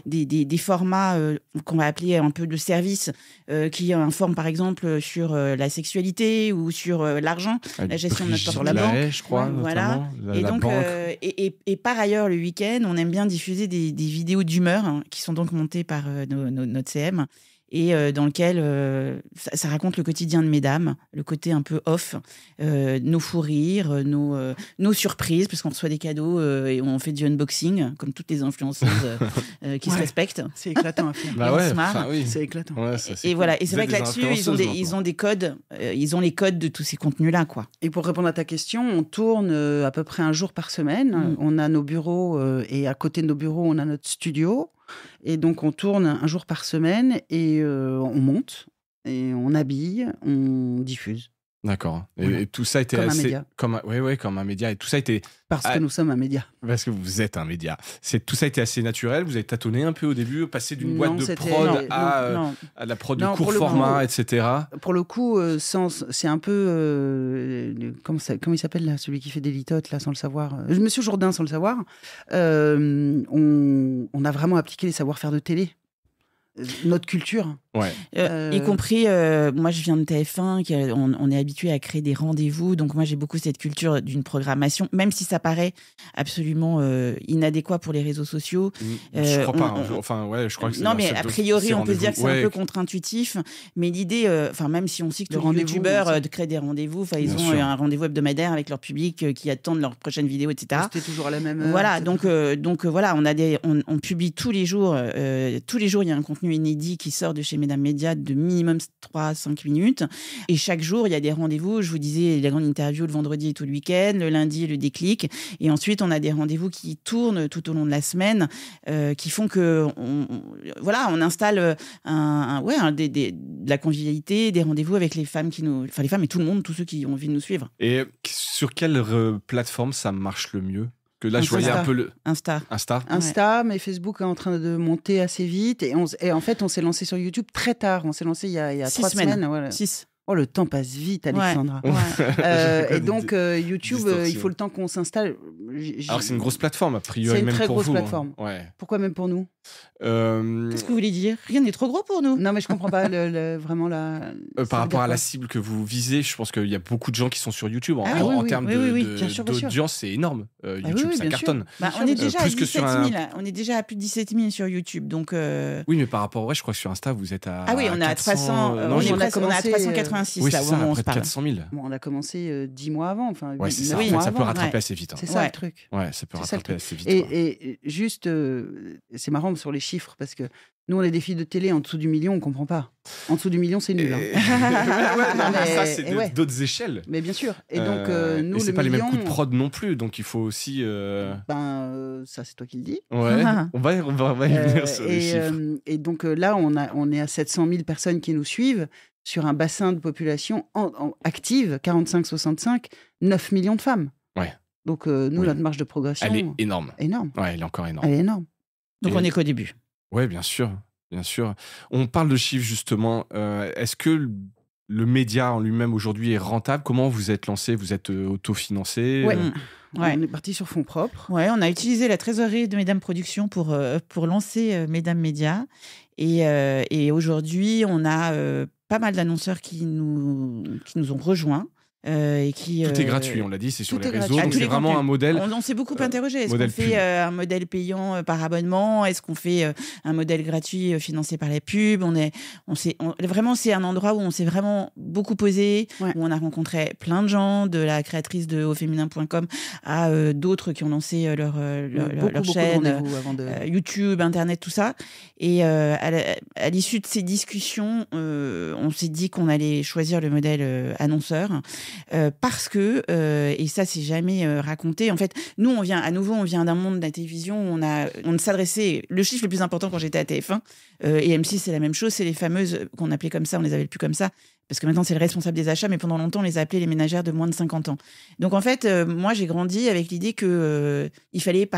des formats qu'on va appeler un peu de service, qui informent, par exemple, sur la sexualité ou sur l'argent, la gestion de notre porte la banque. Je crois, voilà. Et donc, et par ailleurs, le week-end, on aime bien diffuser des vidéos d'humeur qui sont donc montées par notre CM et dans lequel ça raconte le quotidien de mesdames, le côté un peu off, nos fous rires, nos surprises, parce qu'on reçoit des cadeaux et on fait du unboxing, comme toutes les influenceuses qui se respectent. C'est éclatant à faire. C'est éclatant. Ouais, et voilà, et c'est vrai que là-dessus, ils ont des codes, ils ont les codes de tous ces contenus-là, quoi. Et pour répondre à ta question, on tourne à peu près 1 jour par semaine. On a nos bureaux et à côté de nos bureaux, on a notre studio. Et donc, on tourne 1 jour par semaine et on monte, et on habille, on diffuse. D'accord. Et tout ça était comme assez... un média. Comme un média. Et tout ça était... Parce que nous sommes un média. Parce que vous êtes un média. Tout ça a été assez naturel. Vous avez tâtonné un peu au début, passé d'une boîte de prod à la prod de court format, etc. Pour le coup, c'est un peu... comment il s'appelle là, celui qui fait des litotes là, sans le savoir, Monsieur Jourdain, sans le savoir. On a vraiment appliqué les savoir-faire de télé. Notre culture. Y compris, moi je viens de TF1, on est habitué à créer des rendez-vous, donc moi j'ai beaucoup cette culture d'une programmation, même si ça paraît absolument inadéquat pour les réseaux sociaux. Je crois pas. Je crois que c'est... Non, mais a priori, on peut se dire que c'est un peu contre-intuitif, mais l'idée, même si on sait que tous les youtubeurs créent des rendez-vous, ils ont un rendez-vous hebdomadaire avec leur public qui attendent leur prochaine vidéo, etc. C'était toujours à la même heure. Voilà, donc voilà, on publie tous les jours il y a un contenu inédit qui sort de chez Mesdames Média de minimum 3-5 minutes. Et chaque jour, il y a des rendez-vous. Je vous disais, les grandes interviews le vendredi et tout le week-end, le lundi, le déclic. Et ensuite, on a des rendez-vous qui tournent tout au long de la semaine, qui font que on installe de la convivialité, des rendez-vous avec les femmes les femmes et tout le monde, tous ceux qui ont envie de nous suivre. Et sur quelle plateforme ça marche le mieux? Que là, je voyais un peu Insta, mais Facebook est en train de monter assez vite. Et en fait, on s'est lancé sur YouTube très tard. On s'est lancé il y a 3 semaines. Voilà. 6. Oh, le temps passe vite, Alexandra. Ouais. Et donc, YouTube, il faut le temps qu'on s'installe. Alors que c'est une grosse plateforme, a priori, même pour vous. C'est une très grosse plateforme. Hein. Ouais. Pourquoi même pour nous? Qu'est-ce que vous voulez dire? Rien n'est trop gros pour nous. Non, mais je comprends pas vraiment la... par rapport à la cible que vous visez, je pense qu'il y a beaucoup de gens qui sont sur YouTube. En termes d'audience, c'est énorme. YouTube, ça cartonne. On est déjà à 17 000. On est déjà à plus de 17 000 sur YouTube. Donc, oui, mais par rapport au vrai, je crois que sur Insta, vous êtes à. Ah oui, on est à 300. On est à 386 oui, là où on se parle. 400 000. Bon, on a commencé 10 mois avant. Enfin, ouais, c'est ça. En fait, ça peut rattraper assez vite. C'est ça le truc. Ouais, ça peut rattraper assez vite. Et juste, c'est marrant sur les chiffres parce que nous, on est des filles de télé en dessous du million, on comprend pas. En dessous du million, c'est nul. Ça, c'est d'autres échèles. Mais bien sûr. Et donc, nous, c'est pas les mêmes coûts de prod non plus, donc il faut aussi. Ça, c'est toi qui le dis. Ouais. On va y venir sur les chiffres. Et donc là, on est à 700 000 personnes qui nous suivent sur un bassin de population active, 45-65, 9 millions de femmes. Ouais. Donc notre marge de progression. Elle est énorme. Énorme. Ouais, elle est encore énorme. Elle est énorme. Donc on n'est qu'au début. Ouais, bien sûr. On parle de chiffres justement. Est-ce que le média en lui-même aujourd'hui est rentable? Comment vous êtes lancé? Vous êtes autofinancé? Ouais. On est parti sur fonds propres. Ouais, on a utilisé la trésorerie de Mesdames Productions pour lancer Mesdames Média. Et aujourd'hui, on a pas mal d'annonceurs qui nous ont rejoints. Tout est gratuit, on l'a dit, c'est sur les réseaux. Donc c'est vraiment contenus. un modèle. On s'est beaucoup interrogé. Est-ce qu'on fait un modèle payant par abonnement? Est-ce qu'on fait un modèle gratuit financé par la pub? Vraiment, c'est un endroit où on s'est vraiment beaucoup posé, où on a rencontré plein de gens, de la créatrice de auféminin.com à d'autres qui ont lancé leur chaîne, YouTube, Internet, tout ça. Et à l'issue de ces discussions, on s'est dit qu'on allait choisir le modèle annonceur. Parce que, et ça c'est jamais raconté, en fait, nous on vient d'un monde de la télévision où on s'adressait, le chiffre le plus important quand j'étais à TF1, et M6 c'est la même chose, c'est les fameuses, qu'on appelait comme ça, on les appelle plus comme ça, parce que maintenant c'est le responsable des achats, mais pendant longtemps on les appelait les ménagères de moins de 50 ans. Donc en fait, moi j'ai grandi avec l'idée que il fallait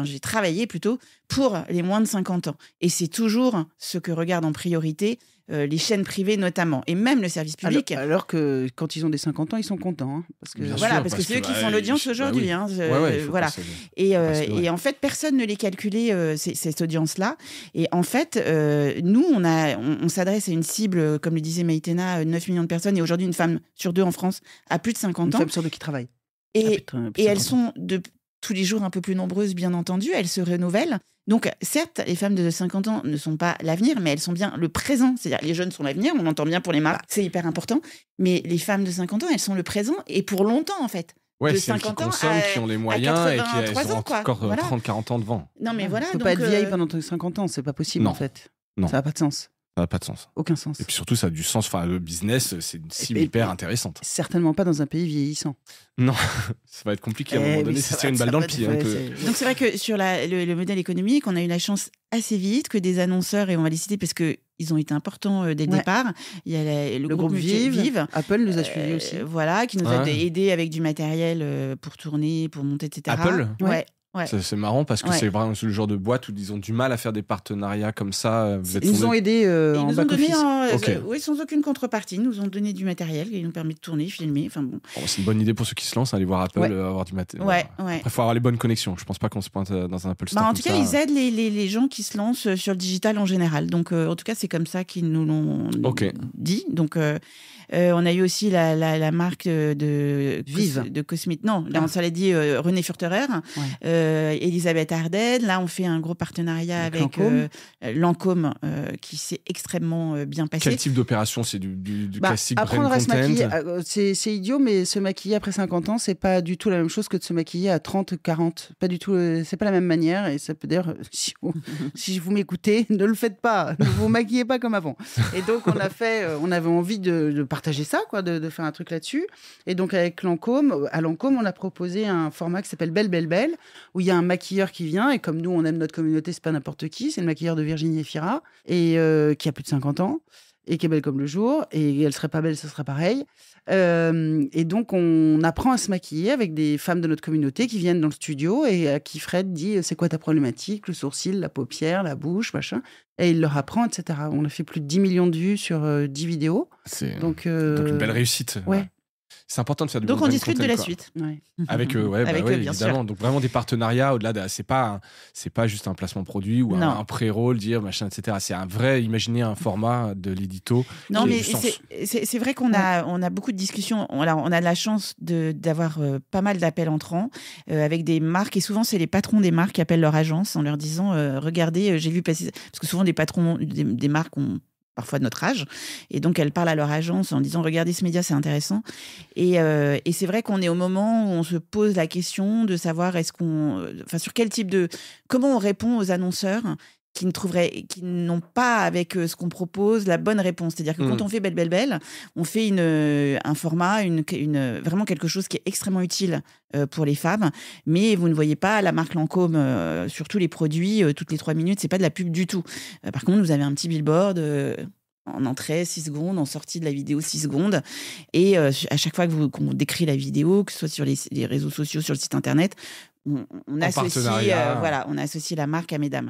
j'ai travaillé plutôt pour les moins de 50 ans. Et c'est toujours ce que regardent en priorité les chaînes privées notamment, et même le service public. Alors que quand ils ont des 50 ans, ils sont contents. Hein, parce que c'est eux qui font l'audience aujourd'hui. Voilà. Et en fait, personne ne les calculait, cette audience-là. Et en fait, nous, on s'adresse à une cible, comme le disait Maïtena, 9 millions de personnes, et aujourd'hui, une femme sur 2 en France a plus de 50 ans. Une femme sur 2 qui travaille. Et elles sont tous les jours un peu plus nombreuses, bien entendu, elles se renouvellent. Donc, certes, les femmes de 50 ans ne sont pas l'avenir, mais elles sont bien le présent. C'est-à-dire, les jeunes sont l'avenir, on entend bien pour les marques, c'est hyper important. Mais les femmes de 50 ans, elles sont le présent, et pour longtemps, en fait. Ouais, de c'est 50 celles qui ans consomment, qui ont les moyens, et qui ont encore voilà. 30-40 ans devant. Non, mais voilà. Il ne faut pas être vieille pendant 50 ans, c'est pas possible, en fait. Non. Ça n'a pas de sens. Ça n'a pas de sens. Aucun sens. Et puis surtout, ça a du sens. Enfin, le business, c'est une cible hyper intéressante. Certainement pas dans un pays vieillissant. Non, ça va être compliqué à un moment donné. C'est une balle dans le pied. Donc c'est vrai que sur le modèle économique, on a eu la chance assez vite que des annonceurs, et on va les citer parce qu'ils ont été importants dès le départ. Il y a le groupe Vive. Apple nous a suivis aussi. Voilà, qui nous a aidés avec du matériel pour tourner, pour monter, etc. Apple. Ouais. Ouais. C'est marrant parce que c'est vraiment le genre de boîte où ils ont du mal à faire des partenariats comme ça. Ils nous ont aidés en back-office. Oui, sans aucune contrepartie. Ils nous ont donné du matériel qui nous permet de tourner, filmer. Enfin, bon. C'est une bonne idée pour ceux qui se lancent, aller voir Apple, avoir du matériel. Après, il faut avoir les bonnes connexions. Je ne pense pas qu'on se pointe dans un Apple Store. En tout cas, ils aident les gens qui se lancent sur le digital en général. Donc, en tout cas, c'est comme ça qu'ils nous l'ont dit. Donc, on a eu aussi la marque de Vive. De cosmétiques. Non, là, on s'en l'a dit, René Furterer. Elisabeth Arden. Là, on fait un gros partenariat avec Lancôme, qui s'est extrêmement bien passé. Quel type d'opération? C'est du classique apprendre brain à se content? maquiller, c'est idiot, mais se maquiller après 50 ans, c'est pas du tout la même chose que de se maquiller à 30, 40. Pas du tout, c'est pas la même manière. Et ça peut dire, si vous m'écoutez, ne le faites pas. Ne vous maquillez pas comme avant. Et donc, on avait envie de partager ça, quoi, de faire un truc là-dessus. Et donc, avec Lancôme, on a proposé un format qui s'appelle Belle Belle Belle, où il y a un maquilleur qui vient. Et comme nous, on aime notre communauté, c'est pas n'importe qui. C'est le maquilleur de Virginie Efira, et qui a plus de 50 ans. Et qui est belle comme le jour, et elle serait pas belle, ce serait pareil. Et donc, on apprend à se maquiller avec des femmes de notre communauté qui viennent dans le studio et à qui Fred dit « C'est quoi ta problématique ? Le sourcil, la paupière, la bouche, machin ?» Et il leur apprend, etc. On a fait plus de 10 millions de vues sur 10 vidéos. Donc une belle réussite. Ouais. C'est important de faire du Donc, bon on discute content, de la quoi. suite. Ouais. Avec eux, bien évidemment. sûr. Donc vraiment des partenariats au-delà de, c'est pas juste un placement produit ou un pré-roll, dire machin, etc. C'est un vrai, imaginez un format de l'édito. Non, mais c'est vrai qu'on a beaucoup de discussions. On a de la chance d'avoir pas mal d'appels entrants avec des marques, et souvent c'est les patrons des marques qui appellent leur agence en leur disant regardez, j'ai vu passer, parce que souvent des patrons des marques ont parfois de notre âge, et donc elles parlent à leur agence en disant regardez ce média, c'est intéressant, et c'est vrai qu'on est au moment où on se pose la question de savoir sur quel type comment on répond aux annonceurs qui n'ont pas avec ce qu'on propose la bonne réponse. C'est-à-dire que quand on fait Belle Belle Belle, on fait un format, vraiment quelque chose qui est extrêmement utile pour les femmes, mais vous ne voyez pas la marque Lancôme sur tous les produits toutes les 3 minutes, c'est pas de la pub du tout. Par contre, vous avez un petit billboard en entrée 6 secondes, en sortie de la vidéo 6 secondes, et à chaque fois qu'on décrit la vidéo, que ce soit sur les réseaux sociaux, sur le site internet, on associe la marque à mesdames.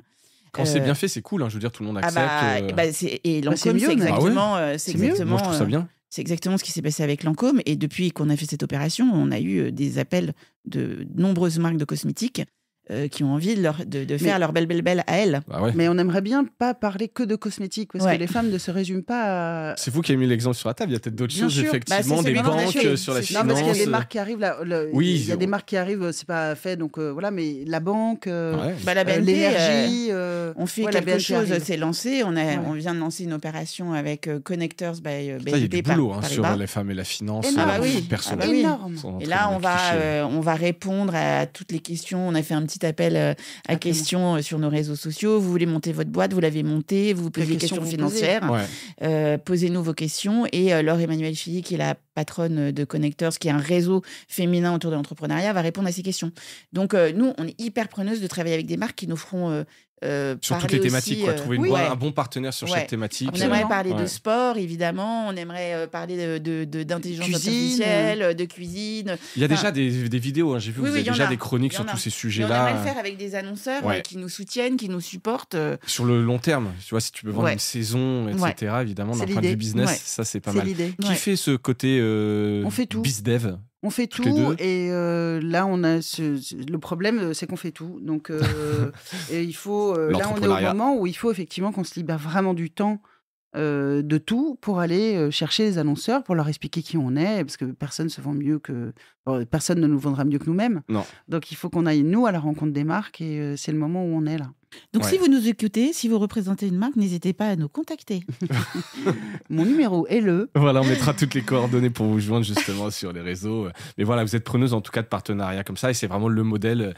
Quand c'est bien fait, c'est cool. Je veux dire, tout le monde accepte. Et Lancôme, c'est exactement. Je trouve ça bien. C'est exactement ce qui s'est passé avec Lancôme. Et depuis qu'on a fait cette opération, on a eu des appels de nombreuses marques de cosmétiques qui ont envie de faire leur Belle Belle Belle à elles. Bah ouais. Mais on aimerait bien pas parler que de cosmétiques, parce que les femmes ne se résument pas à... C'est vous qui avez mis l'exemple sur la table. Il y a peut-être d'autres choses, effectivement, des banques sur la finance. Non, parce qu'il y a des marques qui arrivent. Il y a des marques qui arrivent, c'est pas fait, donc voilà, mais la banque, la BNP, l'énergie... on fait quelque chose, c'est lancé. On vient de lancer une opération avec Connectors by BNP. Il y a du boulot sur les femmes et la finance. Énorme. Et là, on va répondre à toutes les questions. On a fait un petit appel à questions sur nos réseaux sociaux. Vous voulez monter votre boîte, vous l'avez montée, vous posez des questions financières. Posez-nous vos questions. Et Laure Emmanuelle Fili, qui est la patronne de Connectors, qui est un réseau féminin autour de l'entrepreneuriat, va répondre à ces questions. Donc, nous, on est hyper preneuse de travailler avec des marques qui nous feront... sur toutes les thématiques, trouver un bon partenaire sur chaque thématique. On aimerait parler de sport, évidemment. On aimerait parler d'intelligence artificielle, de cuisine. Il y a déjà des vidéos. J'ai vu vous avez déjà des chroniques sur tous ces sujets-là. On aimerait le faire avec des annonceurs qui nous soutiennent, qui nous supportent. Sur le long terme, tu vois, si tu peux vendre une saison, etc. Évidemment, d'un point de vue business, ça c'est pas mal. Qui fait ce côté bizdev? On fait tout, et là, on a le problème, c'est qu'on fait tout. Donc, et il faut. Là, on est au moment où il faut effectivement qu'on se libère vraiment du temps de tout pour aller chercher les annonceurs, pour leur expliquer qui on est, parce que personne se vend mieux que. Personne ne nous vendra mieux que nous-mêmes. Non. Donc, il faut qu'on aille, nous, à la rencontre des marques, et c'est le moment où on est là. Donc, si vous nous écoutez, si vous représentez une marque, n'hésitez pas à nous contacter. Mon numéro est le... Voilà, on mettra toutes les coordonnées pour vous joindre justement sur les réseaux. Mais voilà, vous êtes preneuse en tout cas de partenariats comme ça, et c'est vraiment le modèle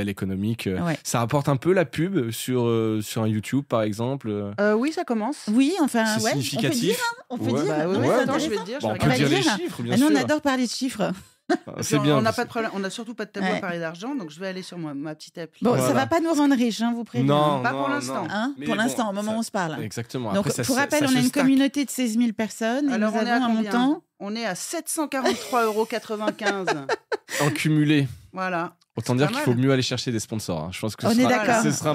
économique. Ça rapporte un peu la pub sur un YouTube, par exemple. Oui, ça commence. Oui, enfin, c'est significatif. On peut dire. Attends, je vais te dire. On peut dire les chiffres, bien sûr. Nous, on adore parler de chiffres. C'est bien. On n'a pas de problème. On n'a surtout pas de tabou à parler d'argent, donc je vais aller sur ma petite appli. Bon, ça va pas nous rendre riches, vous prévenez. Non, pas pour l'instant. Pour l'instant, au moment où on se parle. Exactement. Donc, pour rappel, on a une communauté de 16 000 personnes. Alors, et nous avons un montant. On est à 743,95 € en cumulé. Voilà. Autant dire qu'il faut mieux aller chercher des sponsors. Je pense que ce sera un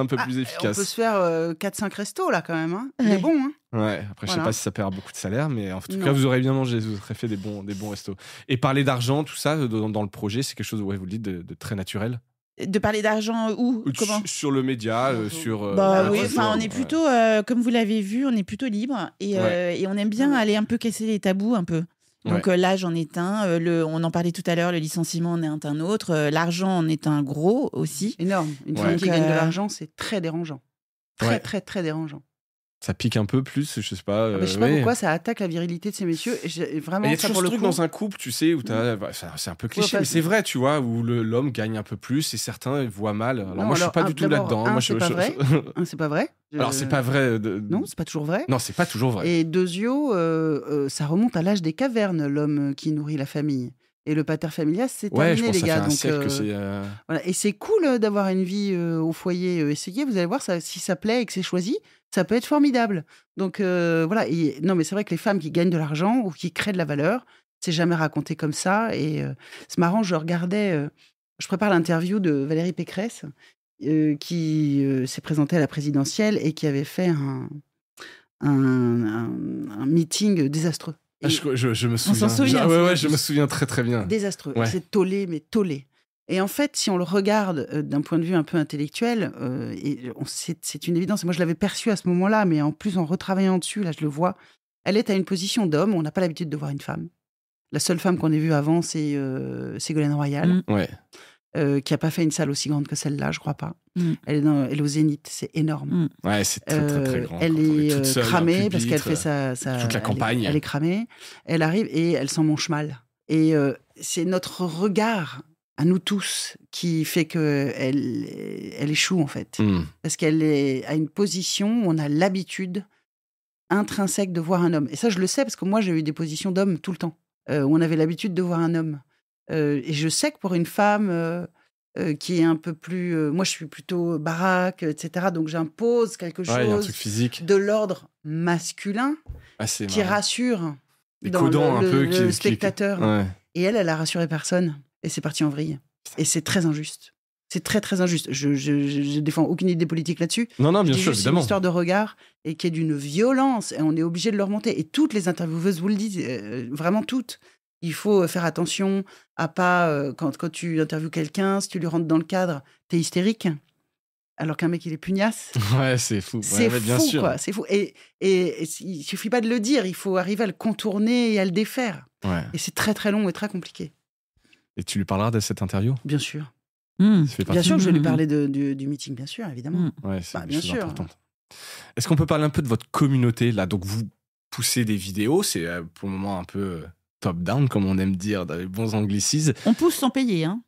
peu plus efficace. On peut se faire 4-5 restos là quand même. Il est bon. Ouais, après je sais pas si ça paiera beaucoup de salaire, mais en tout cas vous aurez bien mangé, vous aurez fait des bons restos. Et parler d'argent, tout ça dans le projet, c'est quelque chose, vous le dites, de très naturel. De parler d'argent où? Comment? Sur le média, sur... oui, on est plutôt, comme vous l'avez vu, on est plutôt libre et on aime bien aller un peu casser les tabous un peu. Donc l'âge en est un, on en parlait tout à l'heure, le licenciement en est un autre, l'argent en est un gros aussi. Énorme. Une femme qui gagne de l'argent, c'est très dérangeant. Très dérangeant. Ça pique un peu plus, je sais pas. Je sais pas pourquoi ça attaque la virilité de ces messieurs. Vraiment, il y a toujours ce truc dans un couple, tu sais, où c'est un peu cliché, mais c'est vrai, tu vois, où l'homme gagne un peu plus et certains voient mal. Alors moi, je suis pas du tout là-dedans. C'est pas vrai. Alors c'est pas vrai. Non, c'est pas toujours vrai. Non, c'est pas toujours vrai. Et deuxio, ça remonte à l'âge des cavernes, l'homme qui nourrit la famille. Et le pater familias, c'est terminé, les gars. Donc, voilà. Et c'est cool d'avoir une vie au foyer. Essayez, vous allez voir, si ça plaît et que c'est choisi, ça peut être formidable. Donc voilà. Non, mais c'est vrai que les femmes qui gagnent de l'argent ou qui créent de la valeur, c'est jamais raconté comme ça. Et c'est marrant, je prépare l'interview de Valérie Pécresse, qui s'est présentée à la présidentielle et qui avait fait un meeting désastreux. Je me souviens. On s'en souvient. Je me souviens très très bien. Désastreux. Ouais. C'est tollé, mais tollé. Et en fait, si on le regarde d'un point de vue un peu intellectuel, c'est une évidence. Moi, je l'avais perçu à ce moment-là, mais en plus, en retravaillant dessus, là, je le vois. Elle est à une position d'homme. On n'a pas l'habitude de voir une femme. La seule femme qu'on ait vue avant, c'est Ségolène Royal. Qui n'a pas fait une salle aussi grande que celle-là, je crois pas. Elle est au Zénith, c'est énorme. Ouais, c'est très, très, très grand. Elle est cramée parce qu'elle fait sa toute la campagne. Elle est cramée. Elle arrive et elle s'en mange mal. Et c'est notre regard à nous tous qui fait qu'elle échoue, en fait. Parce qu'elle est à une position où on a l'habitude intrinsèque de voir un homme. Et ça, je le sais parce que moi, j'ai eu des positions d'homme tout le temps, où on avait l'habitude de voir un homme. Et je sais que pour une femme qui est un peu plus... moi, je suis plutôt baraque, etc. Donc, j'impose quelque chose un truc physique de l'ordre masculin qui rassure le spectateur. Ouais. Et elle a rassuré personne. Et c'est parti en vrille. Et c'est très injuste. C'est très, très injuste. Je défends aucune idée politique là-dessus. Non, bien sûr, évidemment. C'est une histoire de regard et qui est d'une violence. Et on est obligé de le remonter. Et toutes les intervieweuses vous le disent, vraiment toutes. Il faut faire attention à pas, quand tu interviews quelqu'un, si tu lui rentres dans le cadre, t'es hystérique. Alors qu'un mec, il est pugnace. Ouais, c'est fou. C'est fou, bien sûr. quoi. C'est fou. Et il suffit pas de le dire, il faut arriver à le contourner et à le défaire. Ouais. Et c'est très, très long et très compliqué. Et tu lui parleras de cette interview ? Bien sûr. Bien sûr que je vais lui parler du meeting, bien sûr, évidemment. Ouais, c'est bien sûr. importante. Est-ce qu'on peut parler un peu de votre communauté, là ? Donc, vous poussez des vidéos, c'est pour le moment un peu top-down, comme on aime dire dans les bons anglicismes. On pousse sans payer, hein.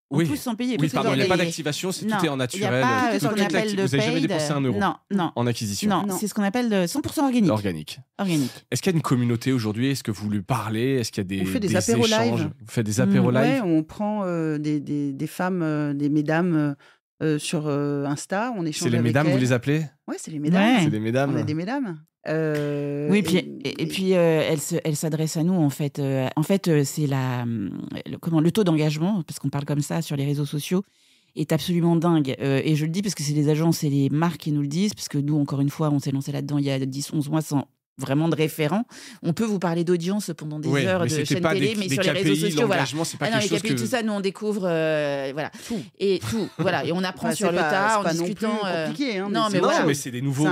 On pousse sans payer. Oui, pardon, il n'y a pas d'activation, tout est en naturel. Il n'y a pas ce qu'on appelle de vous n'avez jamais dépensé €1 non. en acquisition. Non, c'est ce qu'on appelle de 100% organique. Organique. Est-ce qu'il y a une communauté aujourd'hui ? Est-ce que vous lui parlez ? Est-ce qu'il y a on fait des apéros échanges ? live. Vous faites des apéros live ? Ouais, on prend des femmes, des mesdames sur Insta. On échange avec elles. C'est les mesdames, vous les appelez ? Ouais, c'est les mesdames. Ouais. C'est des mesdames. On a des mesdames. Oui, puis elle s'adresse à nous en fait. C'est le taux d'engagement, parce qu'on parle comme ça sur les réseaux sociaux, est absolument dingue. Et je le dis parce que c'est les agences et les marques qui nous le disent, parce que nous, encore une fois, on s'est lancé là-dedans il y a 10-11 mois sans vraiment de référents. On peut vous parler d'audience pendant des heures de chaîne télé, mais sur les réseaux sociaux, voilà. C'est pas les KPI, tout ça, nous on découvre, voilà. Tout. Et on apprend sur le tas, en discutant. C'est pas compliqué, hein. Non, mais voilà. Mais c'est des nouveaux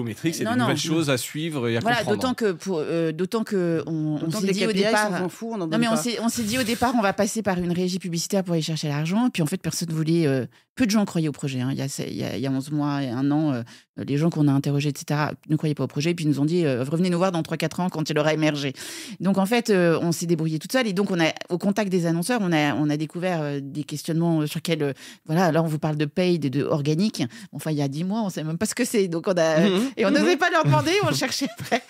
métriques, c'est des nouvelles choses à suivre et à comprendre. D'autant que on s'est dit au départ. Non, mais on s'est dit au départ, on va passer par une régie publicitaire pour aller chercher l'argent. Puis en fait, personne voulait. Peu de gens croyaient au projet. Il y a 11 mois et 1 an, les gens qu'on a interrogés, etc., ne croyaient pas au projet. Puis ils nous ont dit revenez nous voir dans 3-4 ans quand il aura émergé. Donc en fait, on s'est débrouillé toute seule. Et donc, au contact des annonceurs, on a découvert des questionnements sur lesquels. Voilà, là, on vous parle de paid et de organique. Enfin, il y a 10 mois, on ne savait même pas ce que c'est. Donc et on n'osait pas leur demander, on le cherchait après.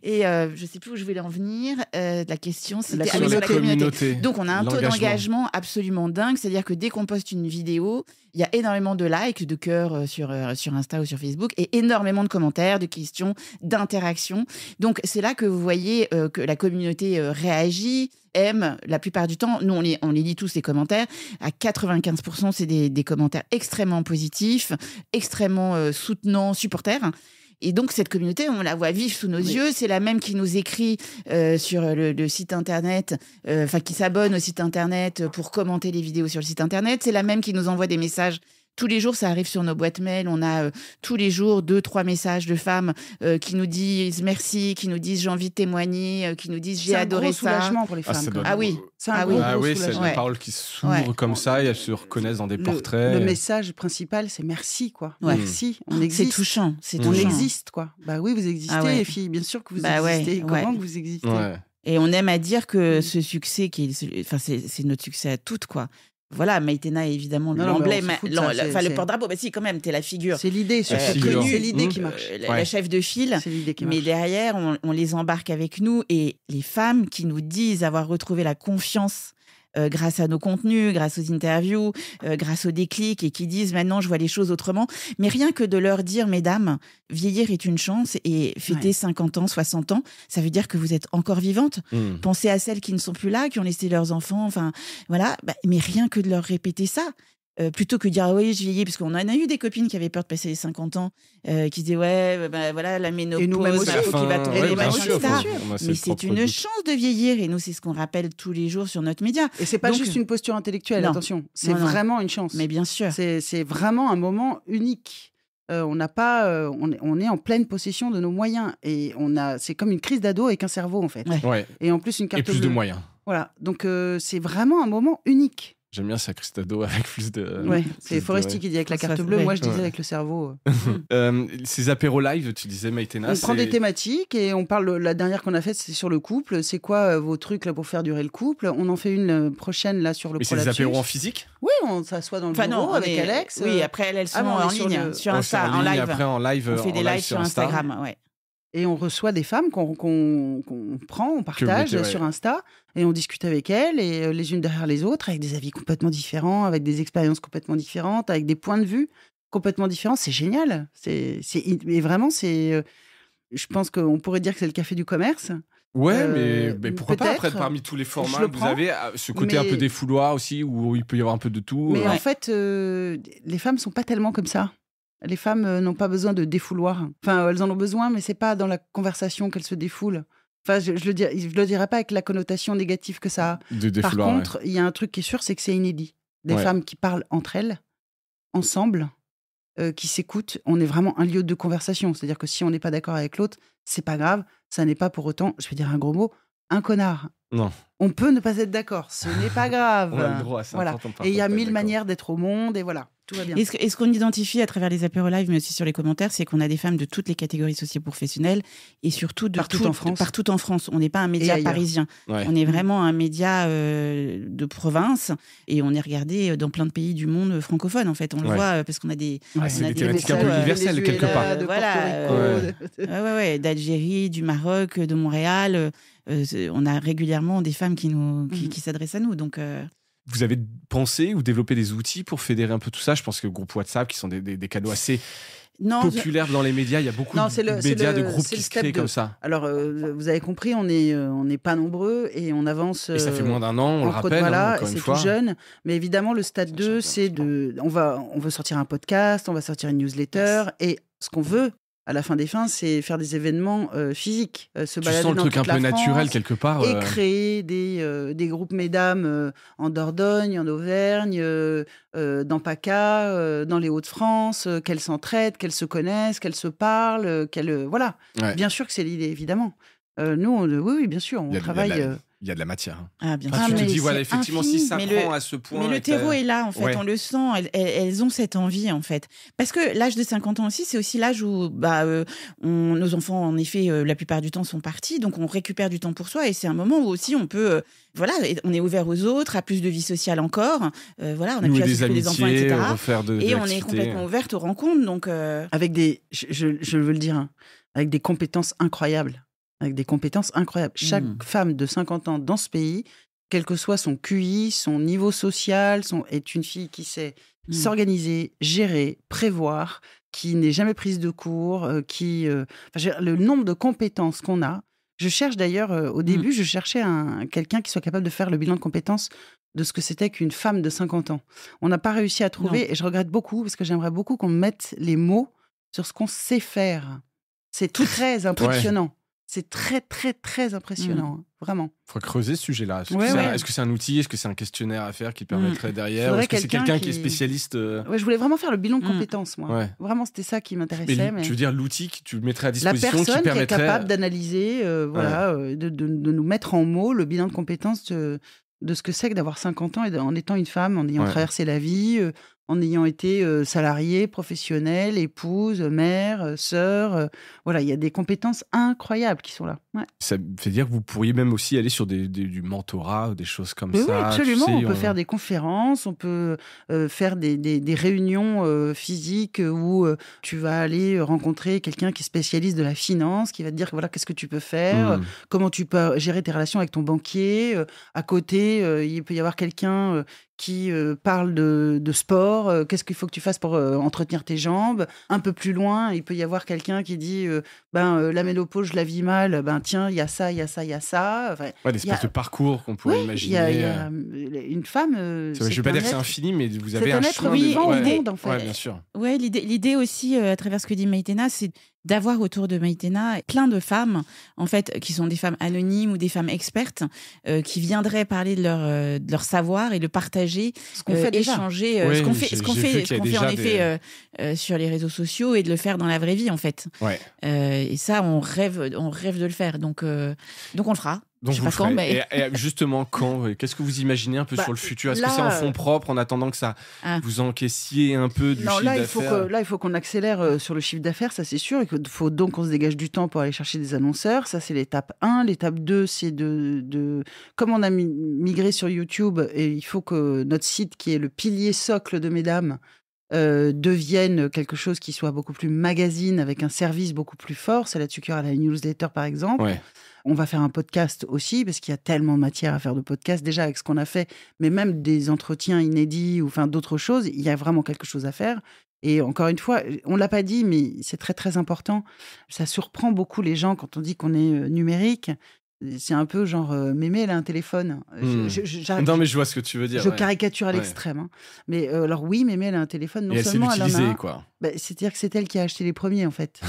Et je ne sais plus où je voulais en venir. La question, c'était sur la communauté. Donc, on a un taux d'engagement absolument dingue. C'est-à-dire que dès qu'on poste une vidéo, il y a énormément de likes, de cœurs sur Insta ou sur Facebook et énormément de commentaires, de questions, d'interactions. Donc, c'est là que vous voyez que la communauté réagit, aime la plupart du temps. Nous, on les lit tous, les commentaires. À 95%, c'est des commentaires extrêmement positifs, extrêmement soutenants, supporters. Et donc, cette communauté, on la voit vivre sous nos yeux. C'est la même qui nous écrit sur le site Internet, qui s'abonne au site Internet pour commenter les vidéos sur le site Internet. C'est la même qui nous envoie des messages Tous les jours, ça arrive sur nos boîtes mail. On a tous les jours 2-3 messages de femmes qui nous disent merci, qui nous disent j'ai envie de témoigner, qui nous disent j'ai adoré ça. C'est un gros soulagement pour les femmes. C'est un gros c'est des paroles qui s'ouvrent comme ça et elles se reconnaissent dans des portraits. Le message principal, c'est merci, quoi. Merci, on existe. C'est touchant. On existe, quoi. Bah oui, vous existez, les filles. Bien sûr que vous existez. Comment que vous existez Et on aime à dire que ce succès, c'est notre succès à toutes, quoi. Voilà, Maïtena est évidemment l'emblème, le porte-drapeau. Bah si, quand même, t'es la figure. C'est l'idée, c'est l'idée qui marche. La chef de file. C'est l'idée qui marche. Mais derrière, on les embarque avec nous et les femmes qui nous disent avoir retrouvé la confiance grâce à nos contenus, grâce aux interviews, grâce aux déclics et qui disent maintenant je vois les choses autrement. Mais rien que de leur dire, mesdames, vieillir est une chance et fêter 50 ans, 60 ans, ça veut dire que vous êtes encore vivantes. Pensez à celles qui ne sont plus là, qui ont laissé leurs enfants, enfin voilà. Mais rien que de leur répéter ça. Plutôt que de dire oui je vieillis, parce qu'on en a eu des copines qui avaient peur de passer les 50 ans, qui disaient voilà la ménopause, il faut qu'il va tomber les machins, etc. Mais c'est une chance de vieillir et nous c'est ce qu'on rappelle tous les jours sur notre média. Et c'est pas juste une posture intellectuelle, attention, c'est vraiment une chance. Mais bien sûr, c'est vraiment un moment unique. On n'a pas, on est en pleine possession de nos moyens et c'est comme une crise d'ado avec un cerveau en fait. Et en plus une carte bleue. Et plus de moyens. Voilà, donc c'est vraiment un moment unique. J'aime bien ça, Cristado, avec plus de... Ouais, c'est Foresti qui dit avec la carte bleue, moi je disais avec le cerveau. Ces apéros live, tu disais, Maïtena, on prend des thématiques et on parle, la dernière qu'on a faite, c'est sur le couple. C'est quoi vos trucs là, pour faire durer le couple? On en fait une prochaine là sur le prolapsus. Mais c'est des apéros en physique? Oui, on s'assoit dans le bureau avec Alex. Oui, après elles sont en ligne, sur Insta, en live. Après en live, on fait des lives sur Instagram, ouais. Et on reçoit des femmes qu'on prend, on partage sur Insta, et on discute avec elles, et les unes derrière les autres, avec des avis complètement différents, avec des expériences complètement différentes, avec des points de vue complètement différents. C'est génial. Et vraiment, je pense qu'on pourrait dire que c'est le café du commerce. Ouais, mais pourquoi pas après, parmi tous les formats que vous avez, ce côté un peu défouloir aussi, où il peut y avoir un peu de tout. Mais en fait, les femmes sont pas tellement comme ça. Les femmes n'ont pas besoin de défouloir. Enfin, elles en ont besoin, mais c'est pas dans la conversation qu'elles se défoulent. Enfin, je le dirais pas avec la connotation négative que ça a. Par contre, il y a un truc qui est sûr, c'est que c'est inédit. Des femmes qui parlent entre elles, ensemble, qui s'écoutent. On est vraiment un lieu de conversation. C'est-à-dire que si on n'est pas d'accord avec l'autre, c'est pas grave. Ça n'est pas pour autant, je vais dire un gros mot, un connard. Non. On peut ne pas être d'accord. Ce n'est pas grave. On a le droit, c'est important. Et il y a 1000 manières d'être au monde, et voilà. Tout va bien. Et ce qu'on identifie à travers les apéros live, mais aussi sur les commentaires, c'est qu'on a des femmes de toutes les catégories socio-professionnelles et surtout partout en France. On n'est pas un média parisien. Ouais. On est vraiment un média de province et on est regardé dans plein de pays du monde francophone. En fait, on le voit parce qu'on a des. C'est des thématiques un peu universelles quelque part. D'Algérie, du Maroc, de Montréal. On a régulièrement des femmes qui s'adressent à nous. Donc. Vous avez pensé ou développé des outils pour fédérer un peu tout ça? Je pense que groupe WhatsApp, qui sont des canaux assez populaires dans les médias. Il y a beaucoup de médias, de groupes qui se créent comme ça. Alors, vous avez compris, on n'est pas nombreux et on avance. Et ça fait moins d'un an, on le rappelle, encore une fois. C'est tout jeune. Mais évidemment, le stade 2, c'est on veut sortir un podcast, on va sortir une newsletter. Et ce qu'on veut, à la fin des fins, c'est faire des événements physiques, se balader dans toute la France. Tu sens le truc un peu naturel quelque part. Et créer des groupes mesdames en Dordogne, en Auvergne, dans PACA, dans les Hauts-de-France, qu'elles s'entraident, qu'elles se connaissent, qu'elles se parlent, voilà. Ouais. Bien sûr que c'est l'idée, évidemment. Nous, oui, bien sûr, on travaille... Il y a de la matière. Ah, bien sûr. Tu te dis, voilà, effectivement, si ça prend à ce point... Mais le terreau est là, en fait, on le sent. Elles ont cette envie, en fait. Parce que l'âge de 50 ans aussi, c'est aussi l'âge où nos enfants, en effet, la plupart du temps, sont partis. Donc, on récupère du temps pour soi. Et c'est un moment où aussi, on peut... on est ouvert aux autres, à plus de vie sociale encore. On a pu s'occuper des enfants, etc. Et on est complètement ouverte aux rencontres. Donc, avec des... Je veux le dire, avec des compétences incroyables. Chaque femme de 50 ans dans ce pays, quel que soit son QI, son niveau social, est une fille qui sait s'organiser, gérer, prévoir, qui n'est jamais prise de cours, le nombre de compétences qu'on a. Je cherche d'ailleurs, au début, je cherchais quelqu'un qui soit capable de faire le bilan de compétences de ce que c'était qu'une femme de 50 ans. On n'a pas réussi à trouver, et je regrette beaucoup, parce que j'aimerais beaucoup qu'on mette les mots sur ce qu'on sait faire. C'est très impressionnant. C'est très, très, très impressionnant, vraiment. Il faudrait creuser ce sujet-là. Ouais. Est-ce que c'est un outil? Est-ce que c'est un questionnaire à faire qui permettrait derrière? Ou Faudrait est-ce que c'est quelqu'un qui est spécialiste Ouais, je voulais vraiment faire le bilan de compétences, moi. Ouais. Vraiment, c'était ça qui m'intéressait. Tu veux dire l'outil que tu mettrais à la disposition personne qui permettrait... qui est capable d'analyser, de nous mettre en mots le bilan de compétences de ce que c'est que d'avoir 50 ans et en étant une femme, en ayant traversé la vie, en ayant été salariée, professionnelle, épouse, mère, sœur. Voilà, il y a des compétences incroyables qui sont là. Ouais. Ça fait dire que vous pourriez même aussi aller sur du mentorat ou des choses comme ça. Oui, absolument. Tu sais, on peut faire des conférences, on peut faire des réunions physiques où tu vas aller rencontrer quelqu'un qui est spécialiste de la finance, qui va te dire voilà, qu'est-ce que tu peux faire, comment tu peux gérer tes relations avec ton banquier. À côté, il peut y avoir quelqu'un qui parle de sport, qu'est-ce qu'il faut que tu fasses pour entretenir tes jambes. Un peu plus loin, il peut y avoir quelqu'un qui dit la ménopause, je la vis mal, tiens, il y a ça, il y a ça, il y a ça. Enfin, des espèces de parcours qu'on pourrait imaginer. Il y a une femme... je ne vais pas dire que c'est infini, mais vous avez un chemin. C'est un être vivant au monde, en fait. Ouais, bien sûr. Ouais, l'idée aussi, à travers ce que dit Maïtena, c'est d'avoir autour de Maïtena plein de femmes, en fait, qui sont des femmes anonymes ou des femmes expertes, qui viendraient parler de leur savoir et le partager, ce qu'on fait déjà. Échanger, ce qu'on fait en effet sur les réseaux sociaux et de le faire dans la vraie vie, en fait. Ouais. Et ça, on rêve de le faire. Donc on le fera. Donc je sais pas quand, mais... et justement, quand? Qu'est-ce que vous imaginez un peu sur le futur? Est-ce que c'est en fonds propres en attendant que ça vous encaissiez un peu du chiffre d'affaires? Il faut qu'on accélère sur le chiffre d'affaires, ça c'est sûr. Il faut donc qu'on se dégage du temps pour aller chercher des annonceurs. Ça, c'est l'étape 1. L'étape 2, c'est comme on a migré sur YouTube, et il faut que notre site, qui est le pilier socle de Mesdames, devienne quelque chose qui soit beaucoup plus magazine, avec un service beaucoup plus fort. C'est là-dessus qu'il y aura la newsletter, par exemple. Ouais. On va faire un podcast aussi, parce qu'il y a tellement de matière à faire de podcast, déjà avec ce qu'on a fait, mais même des entretiens inédits ou d'autres choses, il y a vraiment quelque chose à faire. Et encore une fois, on ne l'a pas dit, mais c'est très, très important. Ça surprend beaucoup les gens quand on dit qu'on est numérique. C'est un peu genre, Mémé, elle a un téléphone. Non, mais je vois ce que tu veux dire. Je caricature à l'extrême. Hein. Mais alors oui, Mémé, elle a un téléphone. Non et seulement elle sait l'utiliser, quoi. C'est-à-dire que c'est elle qui a acheté les premiers, en fait.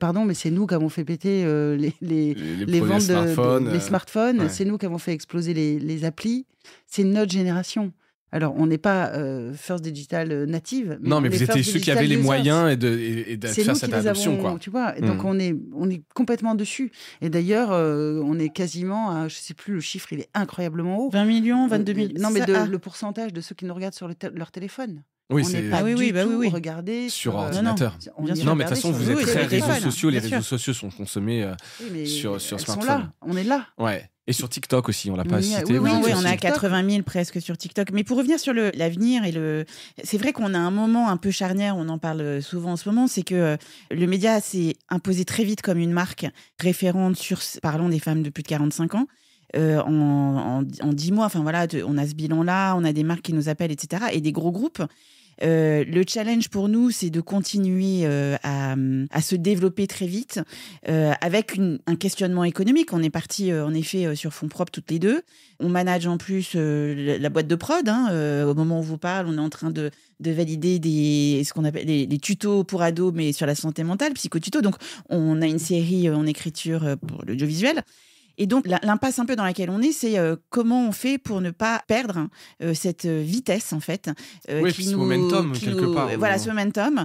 Pardon, mais c'est nous qui avons fait péter les ventes des smartphones. Ouais. C'est nous qui avons fait exploser les applis. C'est notre génération. Alors, on n'est pas First Digital native. Non, mais vous étiez ceux qui avaient les moyens et de faire cette adoption, quoi. Tu vois, donc on est complètement dessus. Et d'ailleurs, on est quasiment à, je ne sais plus, le chiffre, il est incroyablement haut. 20 millions, 22 millions. Non, mais le pourcentage de ceux qui nous regardent sur leur téléphone. Oui, on n'est pas du tout regardé sur ordinateur. Non, mais de toute façon, vous êtes très réseaux sociaux. Les réseaux sociaux sont consommés sur smartphone. Sont là. On est là. Ouais. Et sur TikTok aussi, on l'a pas cité. Oui, on a 80 000 presque sur TikTok. Mais pour revenir sur l'avenir c'est vrai qu'on a un moment un peu charnière, on en parle souvent en ce moment, c'est que le média s'est imposé très vite comme une marque référente parlons des femmes de plus de 45 ans. En 10 mois, enfin voilà, on a ce bilan-là, on a des marques qui nous appellent, etc. et des gros groupes. Le challenge pour nous, c'est de continuer à se développer très vite avec un questionnement économique. On est parti en effet sur fonds propres toutes les deux. On manage en plus la boîte de prod. Au moment où on vous parle, on est en train de valider ce qu'on appelle les tutos pour ados, mais sur la santé mentale, psychotutos. Donc, on a une série en écriture pour l'audiovisuel. Et donc, l'impasse un peu dans laquelle on est, c'est comment on fait pour ne pas perdre cette vitesse, en fait. Ce momentum, quelque part. Voilà, ce momentum.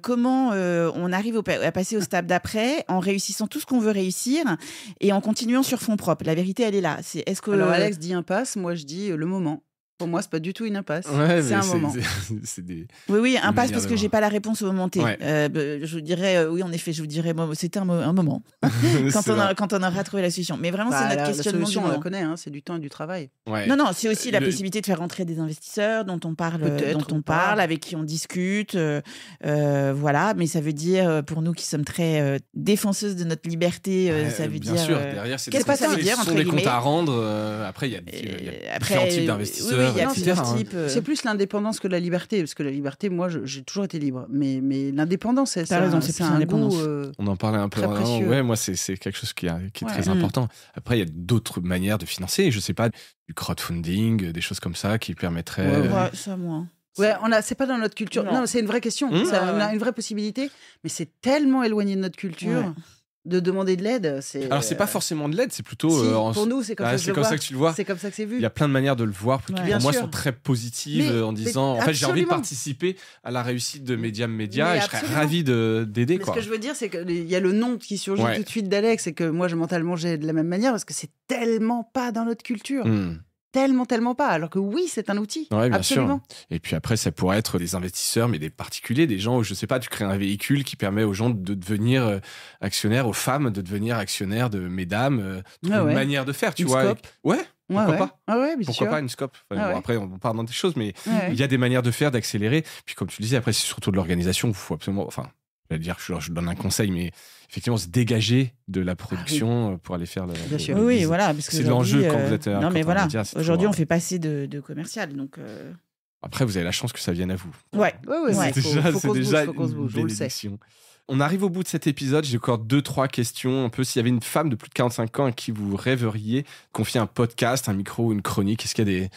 Comment on arrive à passer au stade d'après en réussissant tout ce qu'on veut réussir et en continuant sur fonds propres. La vérité, elle est là. Alors, Alex dit impasse, moi, je dis le moment. Pour moi, c'est pas du tout une impasse. Ouais, c'est un moment. Oui, impasse parce que j'ai pas la réponse au moment T. Ouais. Je dirais, oui, en effet, je vous dirais, c'était un moment. quand on aura trouvé la solution. Mais vraiment, c'est notre questionnement. La solution, on la connaît, c'est du temps et du travail. Ouais. Non, c'est aussi la possibilité de faire rentrer des investisseurs dont on parle, avec qui on discute. Voilà, mais ça veut dire, pour nous qui sommes très défenseuses de notre liberté, ça veut dire. Bien sûr, derrière, qu'est-ce que ça veut dire, entre guillemets ? Ce sont des comptes à rendre. Après, il y a différents types d'investisseurs. C'est plus l'indépendance que la liberté, parce que la liberté, moi, j'ai toujours été libre. Mais l'indépendance, c'est un goût. On en parlait un peu avant. Ouais, moi, c'est quelque chose qui est très important. Après, il y a d'autres manières de financer. Je sais pas, du crowdfunding, des choses comme ça qui permettraient. Ça, moi. Ouais, c'est pas dans notre culture. Non, c'est une vraie question. On a une vraie possibilité, mais c'est tellement éloigné de notre culture. Ouais. De demander de l'aide, c'est. Alors, c'est pas forcément de l'aide, c'est plutôt. Si, pour nous, c'est comme ça que je le vois. C'est comme ça que tu le vois. C'est comme ça que c'est vu. Il y a plein de manières de le voir qui, Bien pour moi, sûr. sont très positives en disant en fait, j'ai envie de participer à la réussite de Medium Média et je serais ravi d'aider. Mais ce que je veux dire, c'est qu'il y a le nom qui surgit tout de suite d'Alex et que moi, mentalement, j'ai de la même manière parce que c'est tellement pas dans notre culture. Tellement pas. Alors que oui, c'est un outil. Ouais, bien absolument. sûr. Et puis après, ça pourrait être des investisseurs, mais des particuliers, des gens où, je sais pas, tu crées un véhicule qui permet aux gens de devenir actionnaires, aux femmes de devenir actionnaires de mesdames. Une manière de faire, tu vois. Scope. Ouais. Pourquoi pas bien Pourquoi sûr. pas une scope Après, on part dans des choses, mais il y a des manières de faire, d'accélérer. Puis comme tu le disais, après, c'est surtout de l'organisation. Il faut absolument... Enfin, j'allais dire, je donne un conseil, mais effectivement, se dégager de la production pour aller faire Bien sûr. Oui, voilà. Parce que c'est l'enjeu quand vous êtes... Non, mais voilà. Aujourd'hui, on fait pas assez de commercial, donc... Après, vous avez la chance que ça vienne à vous. Ouais. C'est déjà qu'on se bouge, une bénédiction. On arrive au bout de cet épisode. J'ai encore 2-3 questions. Un peu, s'il y avait une femme de plus de 45 ans à qui vous rêveriez confier un podcast, un micro, une chronique, est-ce qu'il y a des...